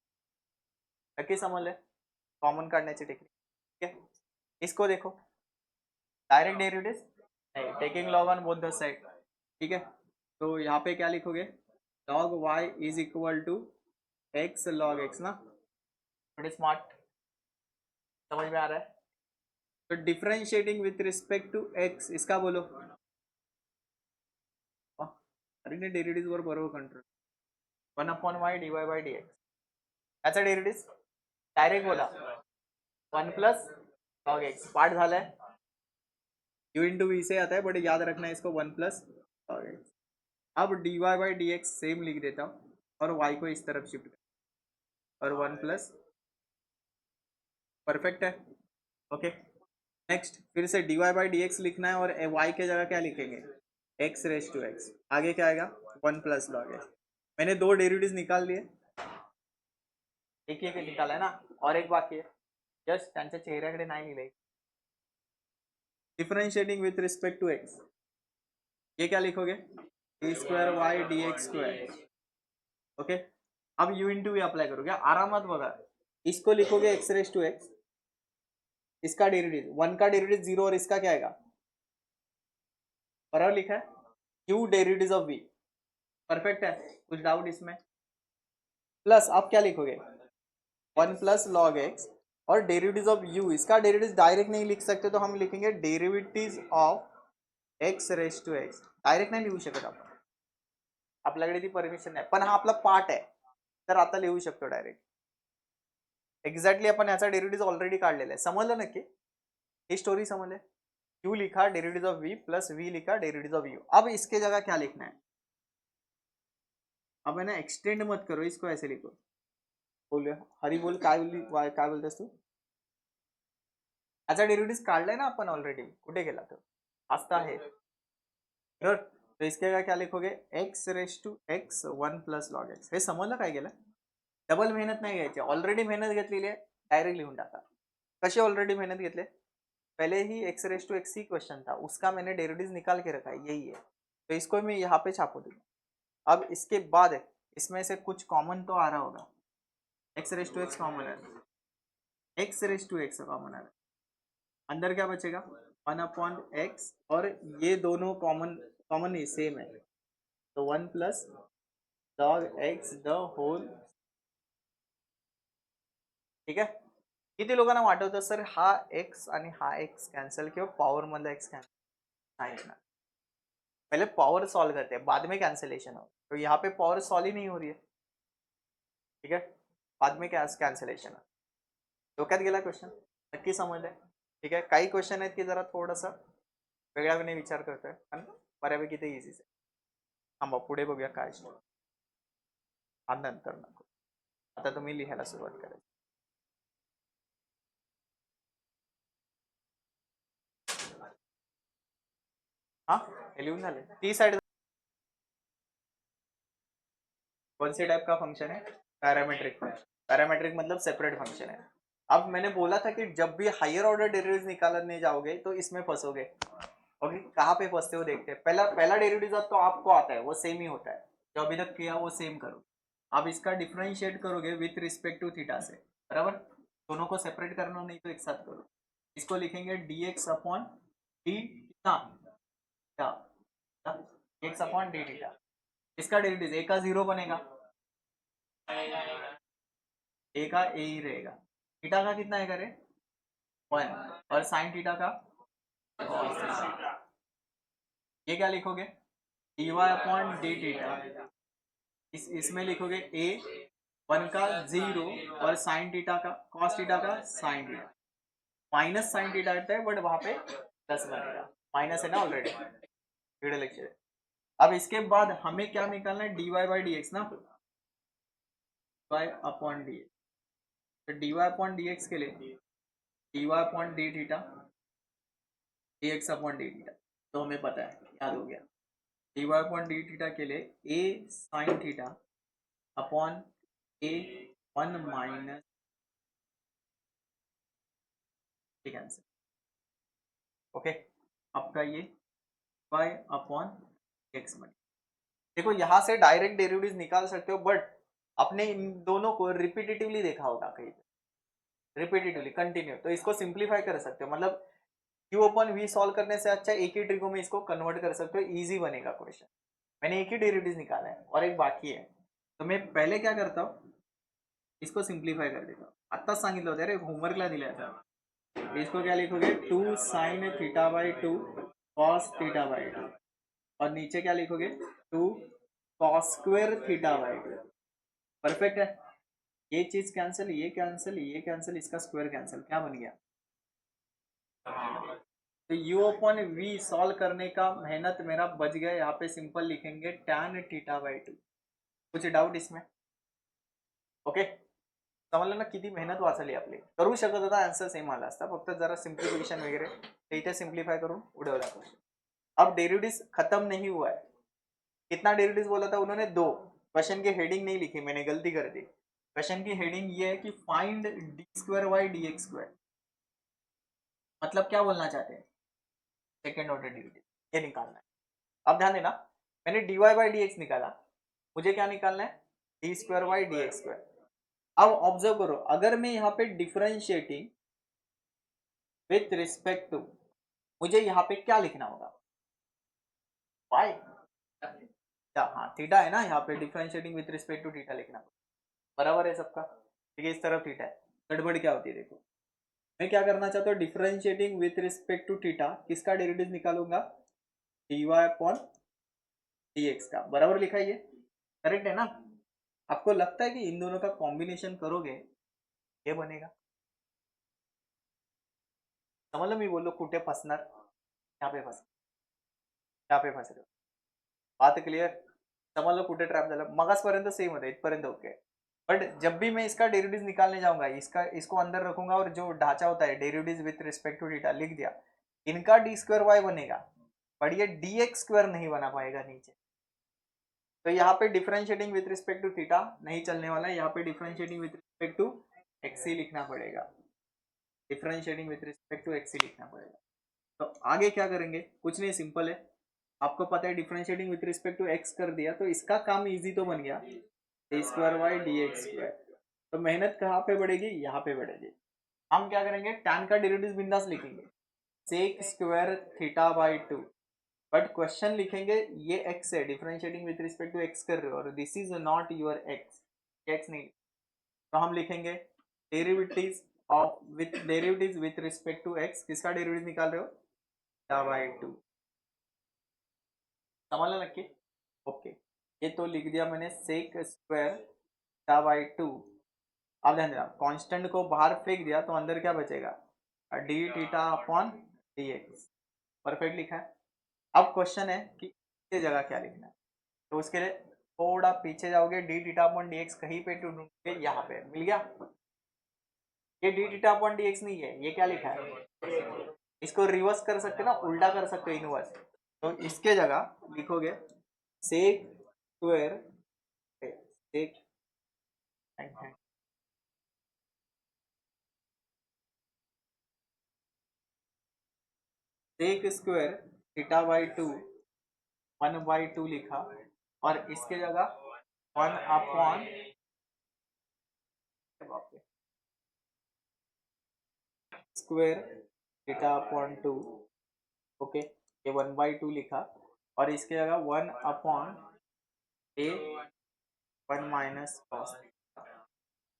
नक्की समझ ले, कॉमन काढण्याची टेक्निक, ठीक है। इसको देखो, डायरेक्ट डेरिवेटिव नहीं, taking log on both the side, ठीक है। तो यहाँ पे क्या लिखोगे, log y is equal to x log x ना, बड़े स्मार्ट, समझ में आ रहा है। तो differentiating with respect to x, इसका बोलो, अरे ने डेरिवेटिव वर बरोबर कंट्रोल 1/y dy/dx, याचा डेरिवेटिव डायरेक्ट बोला 1 + log x, पार्ट झालाय, u इंटू वी से आता है, बट याद रखना है इसको 1 + log x। अब dy/dx सेम लिख देता हूँ और y को इस तरफ शिफ्ट और 1+, परफेक्ट है, ओके। नेक्स्ट फिर से dy/dx लिखना है और y के जगह क्या लिखेंगे, x⁻x, आगे क्या आएगा 1 + log x। मैंने दो डेरिवेटिव्स निकाल लिए, एक एक निकाला है ना, और एक बाकी है, जस्ट त्यांच्या चेहऱ्याकडे नाही लिहिले। Differentiating with respect to x, ये क्या लिखोगे, d2y dx², ओके। अब u इंटू वी अप्लाई करोगे, आरामात बघा, इसको लिखोगे x⁻x, इसका डेरिवेटिव 1 का डेरिवेटिव 0 और इसका क्या आएगा, बराबर लिखा है u derivative of v, perfect है, कुछ डाउट इसमें। प्लस आप क्या लिखोगे 1 + log x और डेरिवेटिव ऑफ u, इसका डेरिवेटिव डायरेक्ट नहीं लिख सकते तो हम लिखेंगे डेरिवेटिव ऑफ x⁻x, डायरेक्ट नाही लिहू शकत आपण, आपल्याकडे ती परमिशन नाही, पण हा आपला पार्ट आहे, तर आता लिहू शकतो डायरेक्ट। एक्झॅक्टली आपण याचा डेरिवेटिव ऑलरेडी काढलेला आहे, समजलं नक्की ही स्टोरी समझे। u लिखा derivative of v plus v लिखा डेरिवेटिव ऑफ u। अब इसके जगह क्या लिखना है, अब है ना एक्सटेंड मत करो, इसको ऐसे लिखो, बोल हरी बोल, काय बोलतेस तू, याचा डेरिवेटिव काढलाय ना आपण ऑलरेडी, कुठे गेला तो, आस्था आहे बरोबर। तो इसके जगह क्या लिखोगे x⁻x 1 + log x, हे समजलं काय गेलं, डबल मेहनत नाही घ्यायची, ऑलरेडी मेहनत घेतलेली आहे, डायरेक्ट लिहून टाका। कशी ऑलरेडी मेहनत घेतले, पहले ही x⁻x ही क्वेश्चन था, उसका मैंने डेरिवेटिव निकाल के रखा है, यही है, तो इसको मैं यहाँ पे छापू दूंगा। अब इसके बाद इसमें से कुछ कॉमन तो आ रहा होगा, x⁻x कॉमन है, x⁻x कॉमन आ रहा है, अंदर क्या बचेगा 1/x और ये दोनों कॉमन नहीं, सेम है, तो 1 + log x द होल, ठीक है। किती लोकांना वाटवतं सर हा x आणि हा x कैंसल किंवा पॉवर मधला x कैंसल, नहीं ना, पहले पावर सॉल्व करते हैं, बाद में कैंसिलेशन हो, तो यहाँ पे पावर सॉल्व ही नहीं हो रही है, ठीक है, बाद में क्या कैंसिलेशन है, डोक्यात गेला क्वेश्चन, नक्की समजलंय, ठीक आहे। काही क्वेश्चन आहेत की जरा थोडासा वेगळ्याने विचार करतोय, पण बऱ्यापैकी ते इझीच आहे। थांबा पुढे बघूया काय, नंतर नको, आता तुम्ही लिहायला सुरुवात करायची। हाँ लिहून झाले, ती साइड कौन सी टाइप का फंक्शन है, पैरामेट्रिक फंक्शन, पैरामेट्रिक मतलब सेपरेट फंक्शन है। अब मैंने बोला था कि जब भी हायर ऑर्डर डेरिवेटिव निकालने जाओगे तो इसमें फंसोगे, ओके। कहाँ पे फंसते हो देखते हैं, पहला डेरिवेटिव तो आपको आता है, वो सेम ही होता है, जो अभी तक किया वो सेम करो, आप इसका डिफरेंशिएट करोगे विथ रिस्पेक्ट टू थीटा से, बराबर। दोनों को सेपरेट करना नहीं तो एक साथ करो। इसको लिखेंगे dx अपॉन d theta, x upon d theta. इसका डेरिवेटिव ए का 0 बनेगा, ए का ए ही रहेगा, थीटा का कितना है करे 1, और साइन थीटा का cos थीटा। ये क्या लिखोगे dy अपॉन डी थीटा, इसमें लिखोगे ए 1 का 0 और साइन थीटा का cos थीटा का sine theta, minus sine theta है बट वहां पे प्लस बनेगा, माइनस है ना ऑलरेडी वीडियो लेक्चर। अब इसके बाद हमें क्या निकालना है dy बाई डी एक्स ना, y अपॉन डी एक्स। तो dy अपॉन डी एक्स के लिए dy upon d theta dx अपॉन डी थीटा, तो हमें पता है, याद हो गया। dy अपॉन डी थीटा के लिए a sine theta upon a 1 minus cancel, okay. आपका ये y अपॉन एक्स बने। देखो यहाँ से डायरेक्ट डेरिवेटिव निकाल सकते हो, बट अपने इन दोनों को रिपीटेटिवली देखा होगा कहीं पे, रिपीटेटिवली कंटिन्यू, तो इसको सिंप्लीफाई कर सकते हो। मतलब क्यू अपन वी सॉल्व करने से अच्छा एक ही ट्रिको में इसको कन्वर्ट कर सकते हो, इजी बनेगा क्वेश्चन। मैंने एक ही डेरिवेटिव निकाला है और एक बाकी है, तो मैं पहले क्या करता हूँ इसको सिंप्लीफाई कर देता हूँ। आत्ताच सांगितलं होतं, अरे होमवर्कला दिलं था। इसको क्या लिखोगे 2 sine theta by 2 cos theta by 2, और नीचे क्या लिखोगे 2 cos square theta by 2। Perfect है। ये चीज कैंसिल, ये कैंसिल, ये कैंसिल, इसका स्क्वायर कैंसिल, क्या बन गया। तो u अपॉन वी सॉल्व करने का मेहनत मेरा बच गया। यहाँ पे सिंपल लिखेंगे tan थीटा बाई 2। कुछ डाउट इसमें, ओके। समजलं ना किती मेहनत वाचली आपली, करू शकत होता आन्सर सेम आला असता, फक्त जरा सिंप्लिफिकेशन वगैरे ते इथे सिंप्लीफाई करून उडवला क्वेश्चन। अब डेरिवेटिव खत्म नहीं हुआ है, कितना डेरिवेटिव बोला था उन्होंने 2। क्वेश्चन की हेडिंग नहीं लिखी, मैंने गलती कर दी। क्वेश्चन की हेडिंग ये है कि find d square y d x square, मतलब क्या बोलना चाहते हैं सेकेंड ऑर्डर डेरिवेटिव ये निकालना है। अब ध्यान देना, मैंने dy बाई डी एक्स निकाला, मुझे क्या निकालना है D square by d x square. अब ऑब्जर्व करो, अगर मैं यहाँ पे डिफरेंशिएटिंग विथ रिस्पेक्ट टू, मुझे यहाँ पे क्या लिखना होगा पाई, हाँ थीटा है ना, यहाँ पे differentiating with respect to theta लिखना बराबर है सबका, ठीक है। इस तरफ थीटा है, गड़बड़ क्या होती है देखो, मैं क्या करना चाहता हूँ differentiating with respect to theta, किसका डेरिवेटिव निकालूंगा dy अपॉन dx का, बराबर लिखा है ये, करेक्ट है ना। आपको लगता है कि इन दोनों का कॉम्बिनेशन करोगे ये बनेगा, समजलं मी बोललो कुठे फसणार, यहाँ पे फस, यहाँ पे फस रहे हो, बात क्लियर, समझ लो कुठे ट्रॅप झाला। मगासपर्यंत सेम होता, इथपर्यंत ओके। बट जब भी मैं इसका डेरिवेटिव निकालने जाऊंगा, इसको अंदर रखूंगा और जो ढांचा होता है derivative with respect to theta लिख दिया, इनका डी स्क्वायर वाई बनेगा, बट ये डी एक्स स्क्वायर नहीं बना पाएगा नीचे। तो यहाँ पे differentiating with respect to theta नहीं चलने वाला है, यहाँ पे differentiating with respect to x ही लिखना पड़ेगा, differentiating with respect to x ही लिखना पड़ेगा। तो आगे क्या करेंगे, कुछ नहीं, सिंपल है। आपको पता है differentiating with respect to x कर दिया, तो इसका काम इजी तो बन गया, d square y d x square. तो मेहनत कहाँ पे बढ़ेगी, यहाँ पे बढ़ेगी। हम क्या करेंगे टैन का डेरिवेटिव बिंदास लिखेंगे sec square theta by 2, but question लिखेंगे ये एक्स है, differentiating with respect to x कर रहे हो और this is not your x, x नहीं, तो हम लिखेंगे derivative of with respect to x, किसका डेरिवेटिव निकाल रहे हो थीटा बाई 2, समझ लो नक्की, ओके। ये तो लिख दिया मैंने सेक स्क्वायर थीटा बाई 2। अब ध्यान देना, कांस्टेंट को बाहर फेंक दिया तो अंदर क्या बचेगा D theta upon d x, perfect लिखा है। अब क्वेश्चन है कि ये जगह क्या लिखना है, तो उसके लिए थोड़ा पीछे जाओगे, D theta upon d x कहीं पे ढूंढोगे, यहाँ पे मिल गया। ये D theta upon d x नहीं है, ये क्या लिखा है, इसको रिवर्स कर सकते ना, उल्टा कर सकते हो इनवर्स, तो इसके जगह लिखोगे sec square sec sec square theta by 2 1 by 2 लिखा, और इसके जगह 1 upon square theta upon 2, okay, ये 1/2 लिखा, और इसके जगह 1 अपॉन ए 1 माइनस कॉस,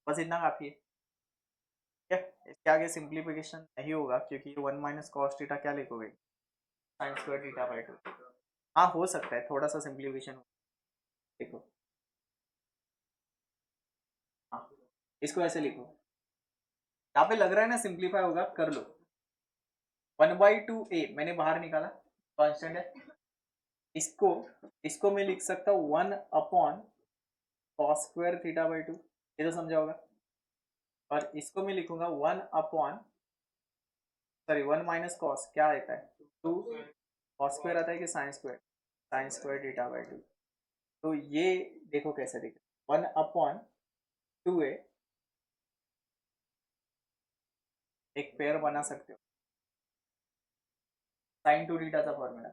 बस इतना काफी है। ठीक है, इसके आगे सिंप्लीफिकेशन नहीं होगा क्योंकि 1 माइनस कॉस थीटा क्या लिखोगे, साइन स्क्वायर थीटा बाई 2। हाँ हो सकता है थोड़ा सा सिंप्लीफिकेशन, देखो हाँ इसको ऐसे लिखो, यहाँ पे लग रहा है ना सिंप्लीफाई होगा, कर लो। 1/2 ए मैंने बाहर निकाला, कांस्टेंट है, इसको इसको मैं लिख सकता हूँ 1 upon cos square theta by 2, ये तो समझा होगा, और इसको मैं लिखूंगा 1 अपॉन, सॉरी 1 माइनस कॉस क्या आता है 2, कॉस स्क्वायर आता है कि साइन स्क्वायर थीटा बाई 2। तो ये देखो कैसे दिखे, 1 अपॉन 2a, एक पेयर बना सकते हो, साइन 2 थीटा का फॉर्मूला,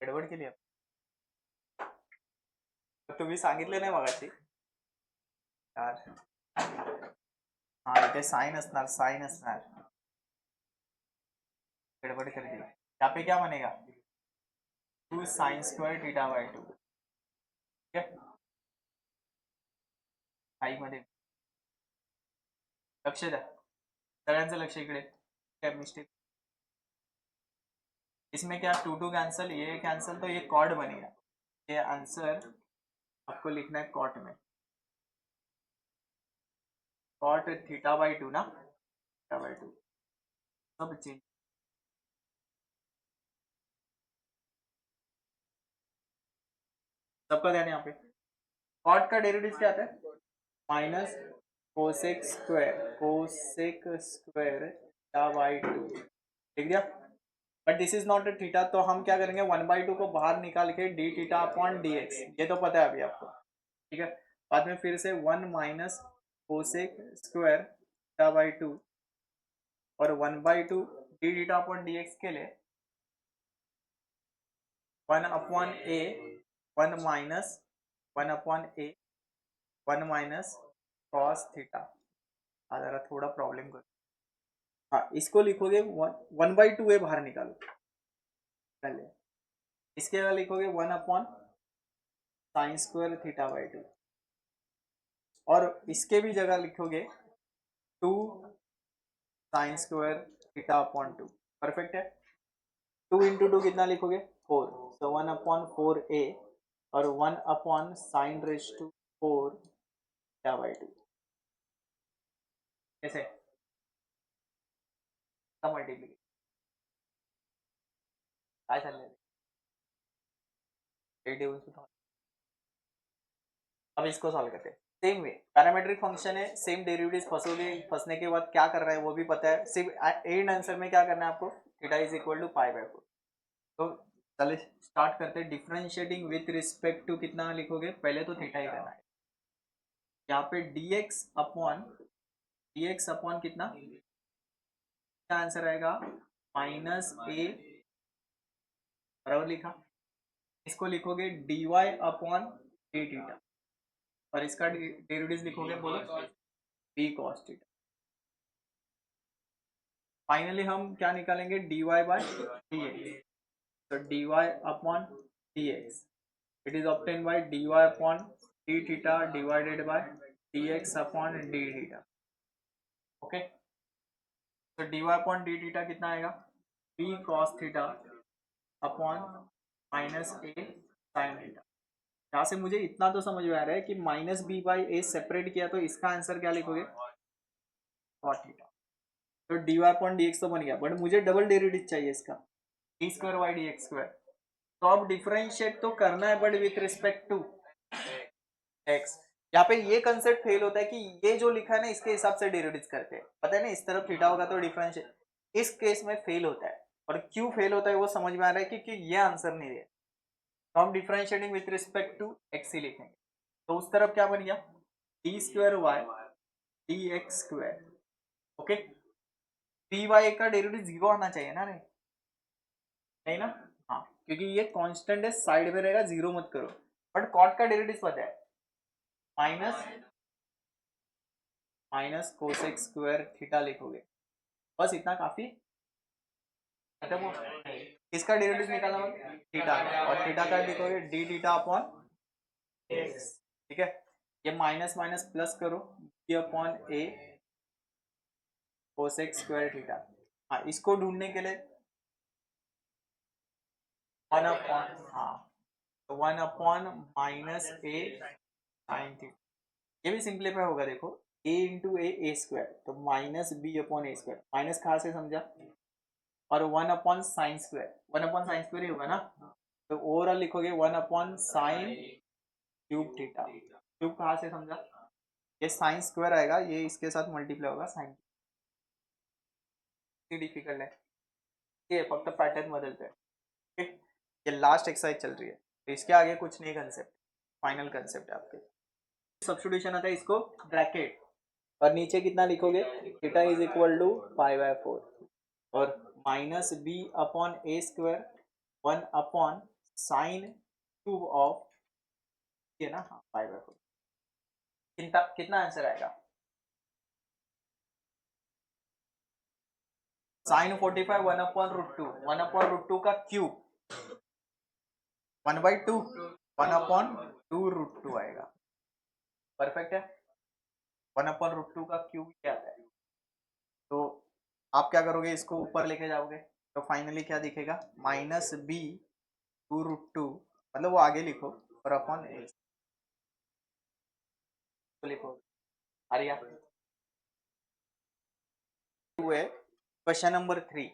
गडबड केली आपण. तुम्ही सांगितले नाही मगाशी यार, हा इथे साइन असणार, साइन असणार, गडबड कर दी, यहाँ पे क्या बनेगा 2 साइन स्क्वायर थीटा बाई 2, ठीक है, आई मध्ये लक्ष द्या, सगळ्यांचं लक्ष इकडे, क्या मिस्टेक, इसमें क्या 2 2 कैंसिल, ये कैंसिल, तो ये कॉर्ड बनेगा, ये आंसर आपको लिखना है कॉट में, कॉट थीटा बाई 2 ना, थीटा बाई 2 सब चेंज, सबका ध्यान यहाँ पे, कॉट का डेरिवेटिव क्या आता है minus cosec square theta by 2, लिख दिया, but this is not a theta, तो हम क्या करेंगे 1/2 को बाहर निकाल के D theta upon d x, ये तो पता है अभी आपको, ठीक है, बाद में फिर से 1 minus cosec square theta by 2 और 1/2 D theta upon d x के लिए 1 अपॉन ए 1 माइनस 1 अपॉन ए 1 माइनस कॉस थीटा, जरा थोड़ा प्रॉब्लम करो, हाँ इसको लिखोगे 1/2 ए बाहर निकालो पहले, इसके अगर लिखोगे 1 upon sine square theta by 2, और इसके भी जगह लिखोगे 2 sine square theta upon 2, perfect है, 2 इंटू 2 कितना लिखोगे 4, सो 1 अपॉन 4a और 1 upon sine raise to 4 theta by 2, कैसे मल्टीप्लीकेशन काय चाललंय ए टेबल, अब इसको सॉल्व करते हैं सेम वे, पैरामेट्रिक फंक्शन है, सेम डेरिवेटिव्स, फंसोगे, फंसने के बाद क्या कर रहा है वो भी पता है, सिर्फ एंड आंसर में क्या करना है आपको, theta is equal to pi by 4, तो चलिए स्टार्ट करते हैं, डिफरेंशिएटिंग विथ रिस्पेक्ट टू कितना लिखोगे, पहले तो थीटा ही करना है, यहाँ पे dx अपॉन कितना, क्या आंसर आएगा माइनस ए, बराबर लिखा, इसको लिखोगे dy अपॉन डी थीटा, और इसका डेरिवेटिव लिखोगे बोलो बी कॉस थीटा, फाइनली हम क्या निकालेंगे dy बाई डी एक्स, तो dy upon d x, it is obtain by dy upon d theta divided by dx अपॉन डी थीटा, ओके, तो dy अपॉन डी थीटा कितना आएगा b cos theta upon minus a sine theta, यहाँ से मुझे इतना तो समझ में आ रहा है कि minus b by a separate किया तो इसका आंसर क्या लिखोगे कॉट थीटा, तो dy अपॉन डी एक्स तो बन गया, बट मुझे डबल डेरिवेटिव चाहिए इसका, d square by d x square, तो अब डिफरेंशिएट तो करना है but with respect to x, यहाँ पे ये कंसेप्ट फेल होता है कि ये जो लिखा है ना इसके हिसाब से डेरिवेटिव करते हैं, पता है ना इस तरफ थीटा होगा तो डिफरेंशिएट, इस केस में फेल होता है, और क्यों फेल होता है वो समझ में आ रहा है क्योंकि ये आंसर नहीं है, तो हम differentiating with respect to x ही लिखेंगे, तो उस तरफ क्या बन गया d square y d x square, okay, p y का डेरिवेटिव जीरो आना चाहिए ना रे, नहीं ना, हाँ, क्योंकि ये कांस्टेंट है, साइड में रहेगा, जीरो मत करो। बट कॉट का डेरिवेटिव पता है, माइनस कोसेक स्क्वायर थीटा लिखोगे, बस इतना काफी, खत्म हो। किसका डेरिवेटिव निकालना होगा, थीटा का, और थीटा का लिखोगे डी थीटा अपॉन एक्स, ठीक है। ये माइनस माइनस प्लस करो, b upon a cosec square theta. हाँ, इसको ढूंढने के लिए वन अपॉन, हाँ, तो one upon minus a sine theta. ये भी सिंप्लीफाई होगा, देखो a इंटू ए स्क्वायर, तो minus b upon a square, minus कहाँ से समझा, और one upon sine square, one upon sine square ही होगा ना, तो ओवरऑल लिखोगे one upon sine cube theta. Cube कहाँ से समझा, ये साइन स्क्वायर आएगा, ये इसके साथ मल्टीप्लाई होगा साइन, डिफिकल्ट है ये, फक्त पैटर्न बदलते हैं, ठीक है। ये लास्ट एक्सरसाइज चल रही है, तो इसके आगे कुछ नहीं, कंसेप्ट फाइनल कंसेप्ट है आपके। सब्स्टिट्यूशन आता है, इसको ब्रैकेट, और नीचे कितना लिखोगे, थीटा इज इक्वल टू 5/4, और minus b upon a square one upon sine cube of, ये ना, हाँ 5/4, कितना आंसर आएगा, साइन 45 1/√2 का क्यूब 1/2 1/2√2 आएगा, परफेक्ट है। 1/√2 का क्यूब क्या है, तो आप क्या करोगे, इसको ऊपर लेके जाओगे, तो फाइनली क्या दिखेगा, माइनस बी 2√2, मतलब वो आगे लिखो, और अपॉन ए लिखो, आरिया हुए। क्वेश्चन नंबर 3,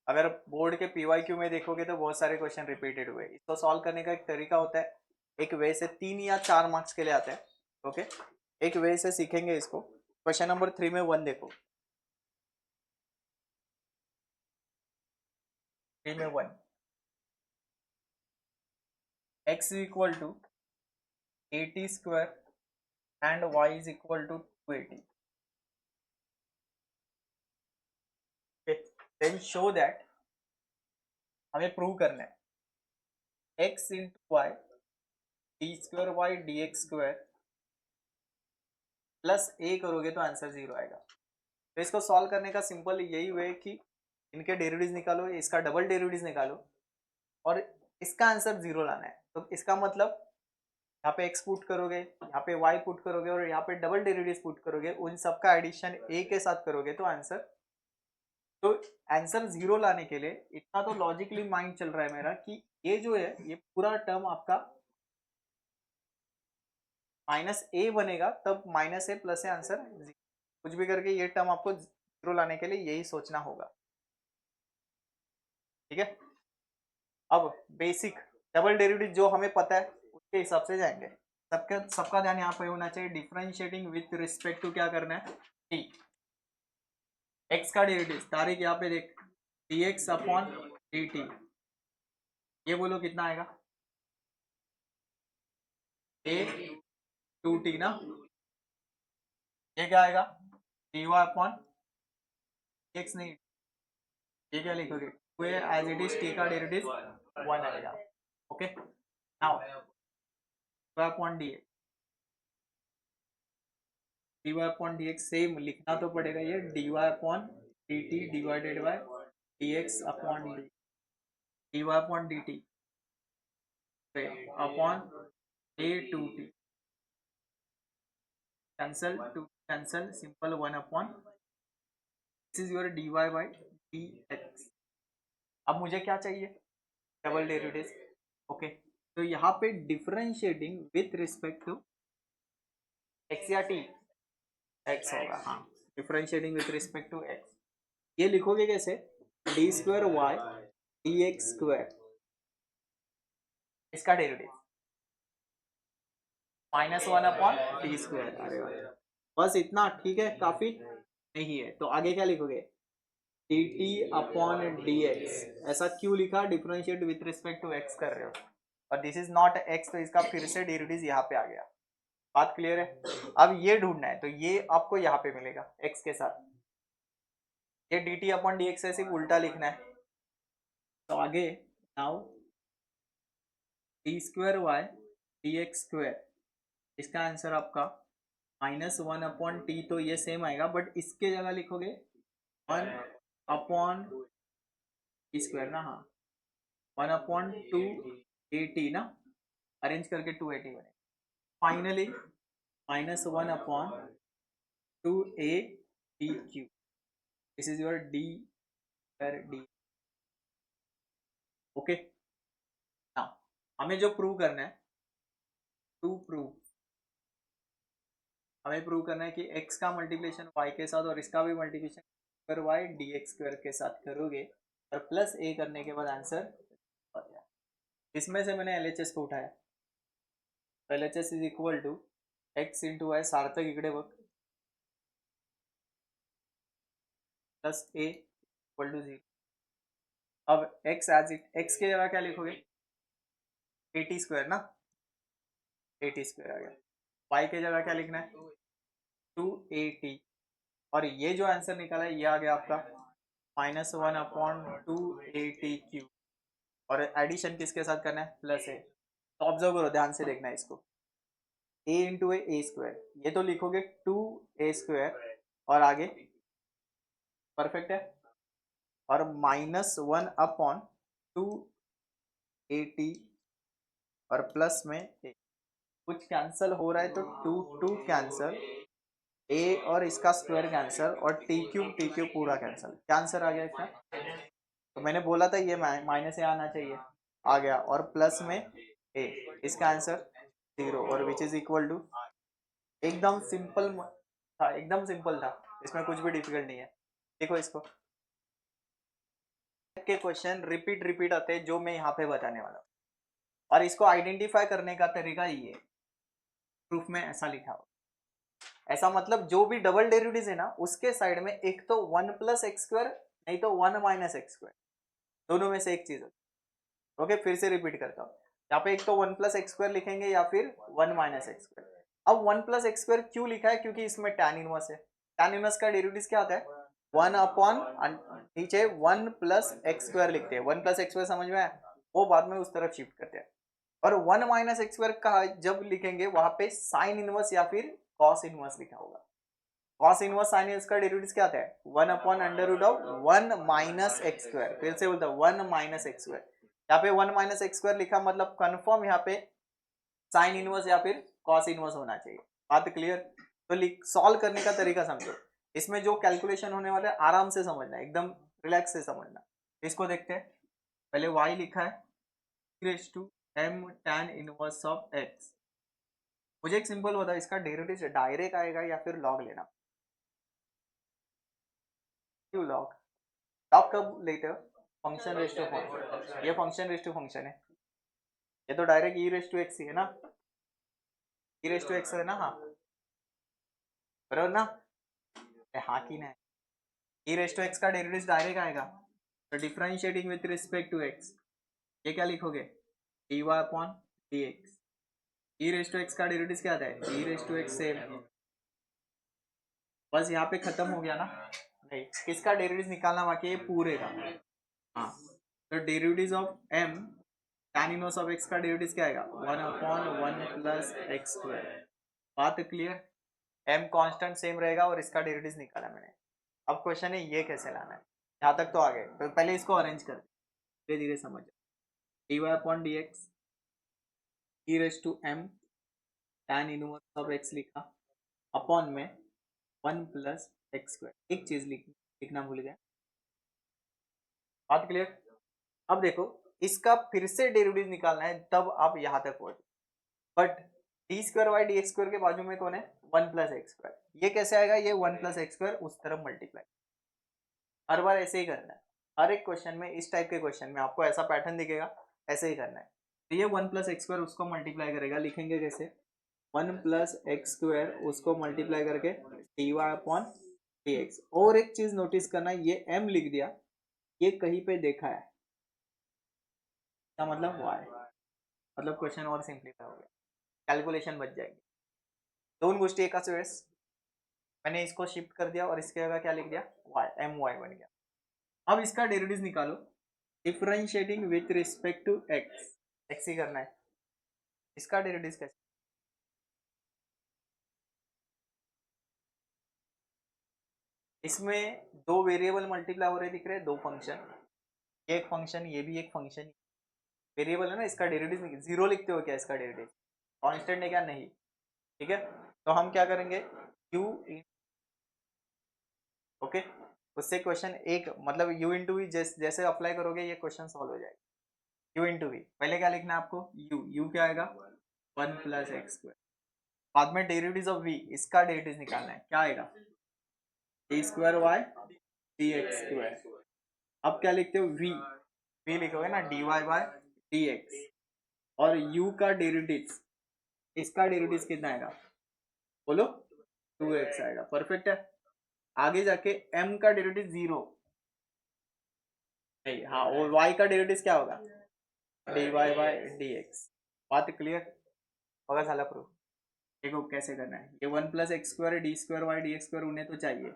अगर बोर्ड के पीवाईक्यू में देखोगे तो बहुत सारे क्वेश्चन रिपीटेड हुए। इसको सॉल्व करने का एक तरीका होता है, एक वे से 3 या 4 मार्क्स के लिए आते हैं, ओके, एक वे से सीखेंगे इसको। क्वेश्चन नंबर 3 में 1 देखो, 3 में 1, x equal to 80 square and y is equal to 280, then show that, हमें प्रूव करना है, x into y d square y d x square plus a करोगे तो आंसर 0 आएगा। तो इसको सॉल्व करने का सिंपल यही वे कि इनके डेरिवेटिव्स निकालो, इसका डबल डेरिवेटिव्स निकालो, और इसका आंसर 0 लाना है। तो इसका मतलब यहाँ पे x पुट करोगे, यहाँ पे y पुट करोगे, और यहाँ पे डबल डेरिवेटिव्स पुट करोगे, उन सबका एडिशन a के साथ करोगे तो आंसर, तो आंसर 0 लाने के लिए इतना तो लॉजिकली माइंड चल रहा है मेरा कि ये जो है, ये पूरा टर्म आपका माइनस ए बनेगा, तब minus A plus A answer, कुछ भी करके ये टर्म आपको 0 लाने के लिए यही सोचना होगा, ठीक है। अब बेसिक डबल डेरिवेटिव जो हमें पता है उसके हिसाब से जाएंगे, सबका ध्यान यहाँ पे होना चाहिए, डिफरेंशिएटिंग विथ रिस्पेक्ट टू क्या करना है, टी, एक्स का डेरिवेटिव, तारीख यहाँ पे देख, D x upon d T, ये बोलो कितना आएगा, ए 2t ना, ये क्या आएगा, dy अपॉन एक्स, नहीं, ये क्या लिखोगे, two a as it is, t का डेरिवेटिव 1 आएगा, okay. Now upon d upon d x same लिखना तो पड़ेगा, ये dy upon d t divided by d x upon dy upon d t upon a 2t, cancel to cancel, simple 1 upon, this is your dy by d x. अब मुझे क्या चाहिए, double derivative, okay, तो यहाँ पे differentiating with respect to x या t, x होगा, हाँ, differentiating with respect to x, ये लिखोगे कैसे, d square y d x square, इसका डेरिवेटिव -1 अपॉन टी स्क्वायर, अरे बस इतना, ठीक है, काफी नहीं है, तो आगे क्या लिखोगे, d t upon d x, ऐसा क्यों लिखा, differentiate with respect to x कर रहे हो, और दिस इज नॉट एक्स, तो इसका फिर से डेरिवेटिव यहाँ पे आ गया, बात क्लियर है। अब ये ढूंढना है, तो ये आपको यहाँ पे मिलेगा एक्स के साथ, ये d t upon d x है, सिर्फ उल्टा लिखना है, तो आगे now d square y d x square, इसका आंसर आपका -1/t, तो ये सेम आएगा बट इसके जगह लिखोगे 1/टी स्क्वायर ना, हाँ 1/2at ना, अरेंज करके 280 बने, finally -1/2a/t Q, this is your D square D. Okay, ना हमें जो प्रूव करना है, टू प्रूव, हमें प्रूव करना है कि x का मल्टीप्लिकेशन y के साथ और इसका भी multiplication square y dx square के साथ करोगे और प्लस a करने के बाद आंसर आ गया। इसमें से मैंने LHS को उठाया, तो LHS is equal to x into y, Sarthak इकडे बघ, प्लस a इक्वल टू 0। अब x एज इट, x के जगह क्या लिखोगे, at स्क्वायर ना, at स्क्वायर आ गया, y के जगह क्या लिखना है 2at, और ये जो आंसर निकाला है ये आ गया आपका -1/2at क्यू, और एडिशन किसके साथ करना है, प्लस ए। तो ऑब्जर्व करो, ध्यान से देखना है इसको, a इंटू ए स्क्वायर, ये तो लिखोगे 2a स्क्वायर और आगे परफेक्ट है, और -1/2at और प्लस में a, कुछ कैंसल हो रहा है तो 2 कैंसल, a और इसका स्क्वायर कैंसल, और टी क्यूब पूरा कैंसल, क्या आंसर आ गया इसका, तो मैंने बोला था ये माइनस ए आना चाहिए, आ गया, और प्लस में ए, इसका आंसर 0, और विच इज इक्वल टू, एकदम सिंपल था, एकदम सिंपल था, इसमें कुछ भी डिफिकल्ट नहीं है। देखो इसको, के क्वेश्चन रिपीट रिपीट आते हैं जो मैं यहाँ पे बताने वाला हूँ, और इसको आइडेंटिफाई करने का तरीका ये, प्रूफ में ऐसा लिखा हो, ऐसा मतलब जो भी डबल डेरिवेटिव है ना उसके साइड में एक तो 1+x², नहीं तो 1-x², दोनों में से एक चीज होती। ओके, फिर से रिपीट करता हूँ, यहाँ पे एक तो 1+x² लिखेंगे या फिर 1-x²। अब 1+x² क्यों लिखा है, क्योंकि इसमें tan इनवर्स है, tan इनवर्स का डेरिवेटिव क्या होता है 1 नीचे 1+x² लिखते हैं, 1+x² समझ में आया, वो बाद में उस तरफ शिफ्ट करते हैं, और 1-x² का जब लिखेंगे वहां पे साइन इनवर्स या फिर कॉस इनवर्स लिखा होगा। कॉस इनवर्स साइन इनवर्स का डेरिवेटिव क्या आता है 1/√1 - x², फिर से बोलता है 1-x², यहाँ पे 1-x² लिखा मतलब कंफर्म यहाँ पे साइन इनवर्स या फिर कॉस इनवर्स होना चाहिए। बात क्लियर, तो सॉल्व करने का तरीका समझो, इसमें जो कैलकुलेशन होने वाला है आराम से समझना, एकदम रिलैक्स से समझना। इसको देखते हैं, पहले y लिखा है m tan inverse of x, मुझे एक सिंपल बता, इसका डेरिवेटिव डायरेक्ट आएगा या फिर लॉग लेना, क्यों लॉग, लॉग कब लेते हो, फंक्शन रेस टू फंक्शन, ये फंक्शन रेस टू फंक्शन है, ये तो direct e raise to x ही है ना, ई रेस टू एक्स है ना, हाँ बराबर ना, हाँ की ना, ई रेस टू एक्स का डेरिवेटिव डायरेक्ट आएगा, तो differentiating with respect to x, ये क्या लिखोगे dy upon dx, e raise to x का डेरिवेटिव क्या आता है e raise to x same, बस यहाँ पे खत्म हो गया ना, नहीं किसका डेरिवेटिव निकालना बाकी है पूरे का, हाँ तो derivative of m tan inverse of x का डेरिवेटिव क्या आएगा 1/1+x², बात क्लियर, m कांस्टेंट सेम रहेगा और इसका डेरिवेटिव निकाला मैंने। अब क्वेश्चन है ये कैसे लाना है, यहाँ तक तो आ गए, तो पहले इसको अरेंज कर धीरे धीरे समझो, dy upon dx e raise to m tan inverse of x लिखा, अपॉन में 1+x², एक चीज लिखना भूल गया, बात क्लियर। अब देखो इसका फिर से डेरिवेटिव निकालना है, तब आप यहां तक पहुंचे, बट d² के बाजू में कौन है 1+x², ये कैसे आएगा, ये 1+x² उस तरफ मल्टीप्लाई, हर बार ऐसे ही करना है, हर एक क्वेश्चन में, इस टाइप के क्वेश्चन में आपको ऐसा पैटर्न दिखेगा, ऐसे ही करना है, तो ये 1+x² उसको मल्टीप्लाई करेगा, लिखेंगे कैसे 1+x² उसको मल्टीप्लाई करके dy अपॉन dx, और एक चीज नोटिस करना, ये m लिख दिया, ये कहीं पे देखा है, मतलब y, मतलब क्वेश्चन और सिंपलीफाई हो गया, कैलकुलेशन बच जाएगी, दोन गोष्टी एकाच वेळेस, मैंने इसको शिफ्ट कर दिया और इसके जगह क्या लिख दिया y, my बन गया। अब इसका डेरिवेटिव निकालो, differentiating with respect to x, x ही करना है, इसका डेरिवेटिव कैसे? इसमें दो वेरिएबल मल्टीप्लाई हो रहे दिख रहे हैं, दो फंक्शन, ये एक फंक्शन, ये भी एक फंक्शन, वेरिएबल है ना, इसका डेरिवेटिव जीरो लिखते हो क्या? इसका डेरिवेटिव कांस्टेंट है क्या? नहीं, ठीक है। तो हम क्या करेंगे, u इन, ओके, उससे क्वेश्चन एक मतलब u इंटू वी जैसे अप्लाई करोगे ये क्वेश्चन सॉल्व हो जाएगा। u इंटू वी पहले क्या लिखना है आपको, u क्या आएगा, 1 + x², बाद में डेरिवेटिव ऑफ v, इसका डेरिवेटिव निकालना है, क्या आएगा, d² dx²। अब क्या लिखते हो, v लिखोगे ना, dy/dx, और u का डेरिवेटिव, इसका डेरिवेटिव कितना आएगा, बोलो, 2x आएगा, परफेक्ट है। आगे जाके m का डेरिवेटिव 0 नहीं, हाँ, और y का डेरिवेटिव क्या होगा, dy/dx। बात क्लियर होगा, साला प्रूफ देखो कैसे करना है। ये 1 + x² d²y dx², उन्हें तो चाहिए,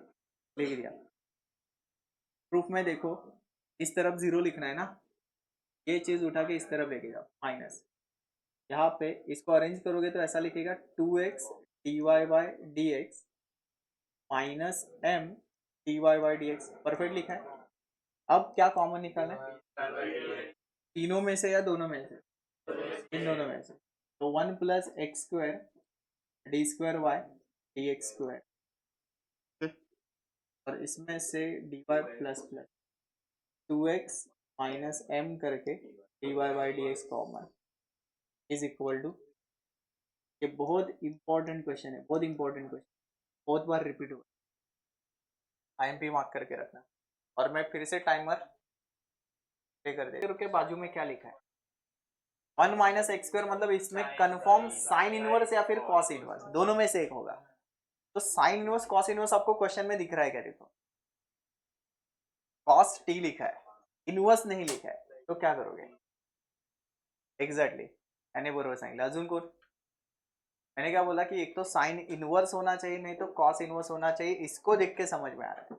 लिख दिया। प्रूफ में देखो, इस तरफ 0 लिखना है ना, ये चीज उठा के इस तरफ लेके जाओ, माइनस, यहाँ पे इसको अरेंज करोगे तो ऐसा लिखेगा 2x dy/dx minus m dy/dx, perfect लिखा है। अब क्या कॉमन निकालना है, तीनों में से या दोनों में से, इन दोनों में से, तो 1 + x² d²y dx², और इसमें से dy plus 2x minus m करके dy/dx common is equal to, ये बहुत इंपॉर्टेंट क्वेश्चन है, बहुत इंपॉर्टेंट क्वेश्चन, बहुत बार रिपीट हुआ, IMP मार्क करके रखना। और मैं फिर से टाइमर प्ले कर दे के बाजू में क्या लिखा है, 1 - x² मतलब इसमें कन्फर्म साइन इनवर्स या फिर कॉस इनवर्स, दोनों में से एक होगा। तो साइन इनवर्स कॉस इनवर्स आपको क्वेश्चन में दिख रहा है क्या, देखो कॉस t लिखा है, इनवर्स नहीं लिखा है, तो क्या करोगे, एक्झॅक्टली यानी बरोबर सांगितलं। अजून कोण, मैंने क्या बोला कि एक तो साइन इनवर्स होना चाहिए, नहीं तो कॉस इनवर्स होना चाहिए, इसको देख के समझ में आ रहा है।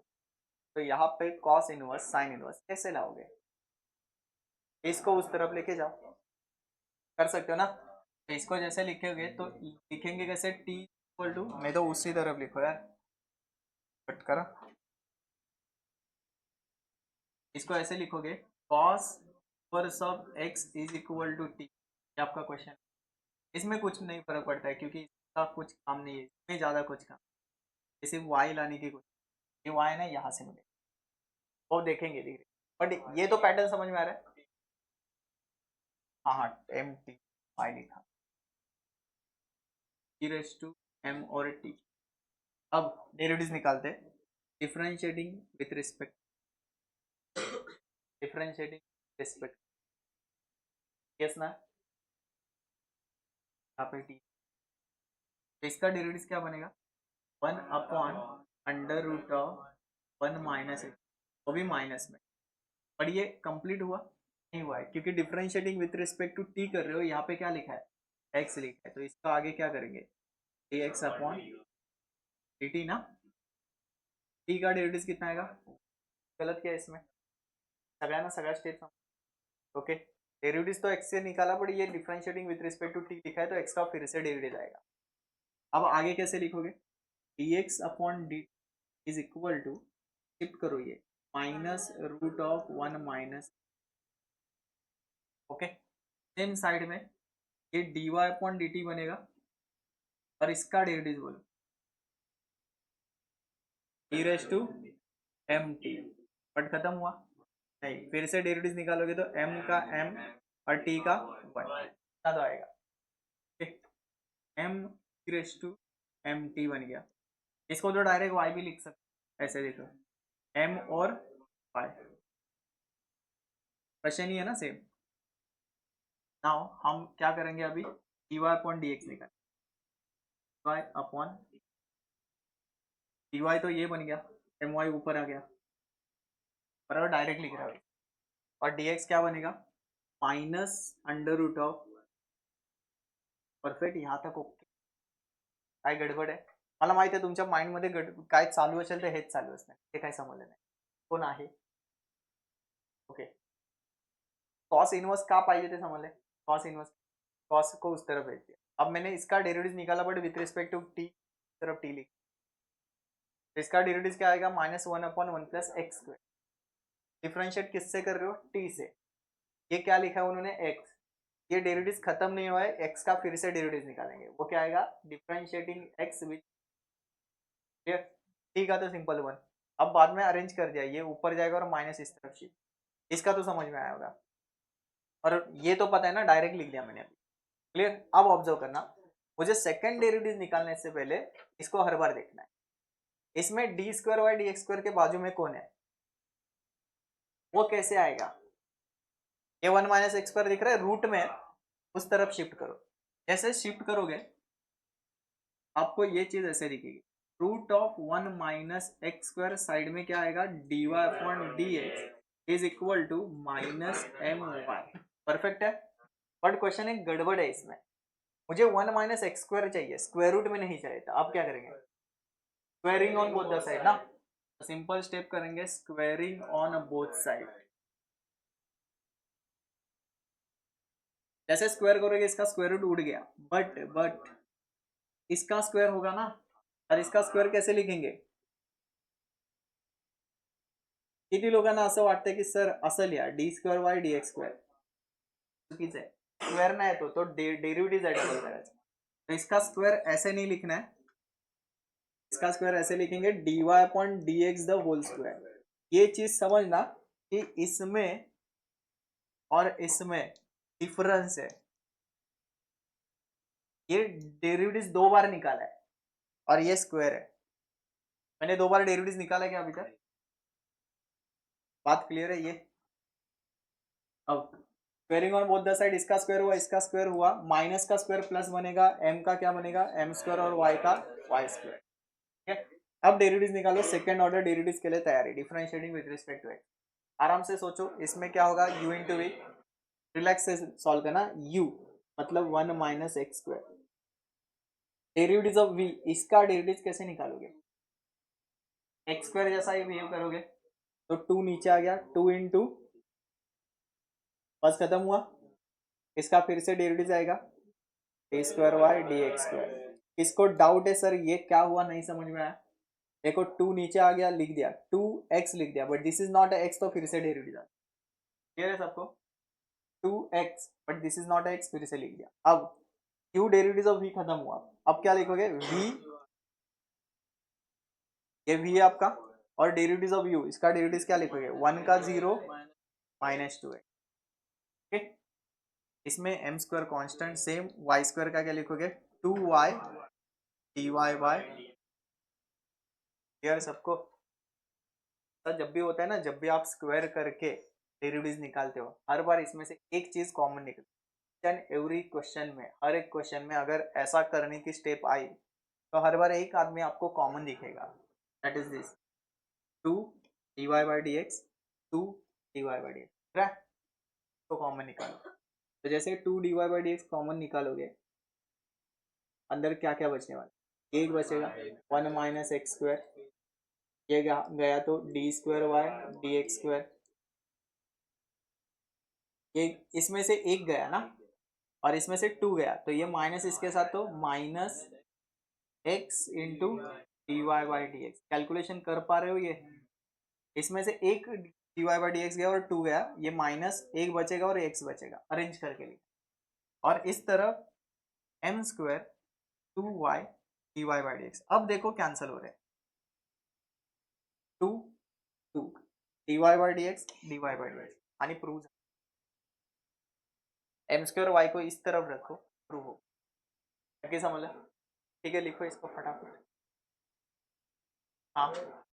तो यहाँ पे कॉस इनवर्स साइन इनवर्स कैसे लाओगे, इसको उस तरफ लेके जाओ, कर सकते हो ना। तो इसको जैसे लिखेंगे तो लिखेंगे कैसे, t इक्वल टू, मैं तो उसी तरफ लिखो यार, कट करा, इसको ऐसे लिखोगे cos inverse of x is equal to t, ये आपका क्वेश्चन। इसमें कुछ नहीं फर्क पड़ता है क्योंकि इसका कुछ काम नहीं है, इसमें ज्यादा कुछ काम, ये सिर्फ y लाने की कुछ, ये y ना यहाँ से मिले, वो देखेंगे धीरे, बट ये तो पैटर्न समझ में आ रहा है। हाँ हाँ, एम टी y लिखा, e⁻m और t। अब डेरिवेटिव्स निकालते हैं, differentiating with respect, differentiating respect, yes ना, यहाँ पे t, तो इसका डेरिवेटिव क्या बनेगा, 1/√1 माइनस x, वो भी माइनस में, पर ये कंप्लीट हुआ नहीं हुआ है क्योंकि differentiating with respect to t कर रहे हो, यहाँ पे क्या लिखा है, x लिखा है, तो इसका आगे क्या करेंगे, dx/dt ना, t का डेरिवेटिव कितना आएगा, गलत क्या है इसमें, सगळ्यांना सगळ्या स्टेप, ओके, डेरिवेटिव तो x से निकाला, बट ये differentiating with respect to t लिखा है, तो x का फिर से डेरिवेटिव आएगा। अब आगे कैसे लिखोगे, dx/dt is equal to, shift करो ये, -√1 माइनस, ओके, सेम साइड में ये dy/dt बनेगा, और इसका डेरिवेटिव बोलो e⁻mt, बट खत्म हुआ नहीं, फिर से डेरिवेटिव निकालोगे तो m का m और t का 1, कितना तो आएगा, m e⁻mt बन गया। इसको तो डायरेक्ट y भी लिख सकते, ऐसे देखो m और y, क्वेश्चन ही है ना सेम। नाउ हम क्या करेंगे अभी, dy/dx निकाल, dy तो ये बन गया, my ऊपर आ गया, बराबर डायरेक्ट लिख रहा है, और dx क्या बनेगा, -√, परफेक्ट, यहाँ तक ओके, काय गडबड आहे, मला माहिती आहे तुमच्या माइंडमध्ये काय चालू असेल तर हेच चालू असणार, ते काय समजलं नाही, कोण आहे, ओके, कॉस इनवर्स का पाहिजे ते समजले, कॉस इनवर्स, कॉस को उस तरफ भेज दिया। अब मैंने इसका डेरिवेटिव निकाला but with respect to t तरफ टी लिख, तो इसका डेरिवेटिव क्या आएगा, -1/1 + x²। डिफरेंशिएट किससे कर रहे हो, टी से। ये क्या लिखा है उन्होंने, x। ये डेरिवेटिव खत्म नहीं हुआ है, x का फिर से डेरिवेटिव निकालेंगे, वो क्या आएगा, डिफरेंशिएटिंग x विथ, ठीक है, तो सिंपल वन। अब बाद में अरेंज कर दिया, ये ऊपर जाएगा और माइनस इस तरफ शिफ्ट, इसका तो समझ में आया होगा। और ये तो पता है ना, डायरेक्ट लिख दिया मैंने अभी, क्लियर। अब ऑब्जर्व करना, मुझे सेकंड डेरिवेटिव निकालने से पहले इसको हर बार देखना है। इसमें d²y/dx² के बाजू में कौन है, वो कैसे आएगा, ये 1 - x² दिख रहा है रूट में, उस तरफ शिफ्ट करो। जैसे शिफ्ट करोगे आपको ये चीज ऐसे दिखेगी, √1 - x² साइड में क्या आएगा, dy/dx is equal to -my। Perfect है। बट क्वेश्चन एक गड़बड़ है इसमें, मुझे 1 - x² चाहिए, स्क्वायर रूट में नहीं चाहिए था। अब क्या करेंगे, squaring on both the side ना, सिंपल स्टेप करेंगे, स्क्वेयरिंग ऑन बोथ साइड। जैसे स्क्वायर करोगे इसका स्क्वायर रूट उड़ गया, बट इसका स्क्वायर होगा ना, और इसका स्क्वायर कैसे लिखेंगे। किती लोकांना असं वाटतं की सर असं लिहा, d²y/dx², चुकीचं आहे, स्क्वायर नाही येतो, तो डेरिवेटिव डबल करायचा। तो इसका स्क्वायर ऐसे नहीं लिखना है, इसका स्क्वायर ऐसे लिखेंगे, dy/dx द होल स्क्वायर। ये चीज समझना कि इसमें और इसमें डिफरेंस है, ये डेरिवेटिव 2 बार निकाला है और ये स्क्वायर है। मैंने 2 बार डेरिवेटिव निकाला है क्या अभी तक, बात क्लियर है ये। अब squaring on both the side, इसका स्क्वायर हुआ, इसका स्क्वायर हुआ, माइनस का स्क्वायर प्लस बनेगा, m का क्या बनेगा, m² और y का y²। ठीक है, अब डेरिवेटिव निकालो, सेकंड ऑर्डर डेरिवेटिव के लिए तैयारी, differentiating with respect to x। आराम से सोचो, इसमें क्या होगा, u इंटू वी, रिलैक्स से सॉल्व करना, u मतलब 1 - x²। डेरिवेटिव ऑफ v, इसका डेरिवेटिव कैसे निकालोगे, x² जैसा ही बिहेव करोगे, तो 2 नीचे आ गया, 2 इंटू, बस खत्म हुआ। इसका फिर से डेरिवेटिव आएगा, d²y/dx²। इसको डाउट है सर ये क्या हुआ, नहीं समझ में आया, देखो 2 नीचे आ गया, लिख दिया 2x लिख दिया, but this is not x, तो फिर से डेरिवेटिव आ, क्लियर है सबको, 2x but this is not x, फिर से लिख दिया। अब u डेरिवेटिव ऑफ v खत्म हुआ, अब क्या लिखोगे, v, ये v है आपका, और डेरिवेटिव ऑफ u, इसका डेरिवेटिव क्या लिखोगे, 1 का 0 -2 है। ठीक, इसमें m² कांस्टेंट, सेम y² का क्या लिखोगे, 2y dy/, क्लियर सबको। तो जब भी होता है ना, जब भी आप स्क्वायर करके डेरिवेटिव निकालते हो, हर बार इसमें से एक चीज कॉमन निकलती है। एवरी क्वेश्चन में, हर एक क्वेश्चन में अगर ऐसा करने की स्टेप आई तो हर बार एक आदमी आपको कॉमन दिखेगा, that is this 2 dy/dx, 2 dy/dx, तो कॉमन निकालो। तो जैसे 2 dy/dx कॉमन निकालोगे, अंदर क्या क्या बचने वाला, एक बचेगा 1 - x², ये गया तो d²y/dx², ये इसमें से एक गया ना, और इसमें से 2 गया, तो ये माइनस इसके साथ, तो -x इंटू dy/dx। कैलकुलेशन कर पा रहे हो ये, इसमें से एक dy/dx गया और 2 गया, ये माइनस एक बचेगा और x बचेगा, अरेंज करके लिए। और इस तरफ m² 2y dy/dx। अब देखो कैंसिल हो रहे हैं, 2 2 dy/dx dy/dx, आणि प्रूव, m² y को इस तरफ रखो, प्रूव हो, नक्की समझला। ठीक है, लिखो इसको फटाफट। हाँ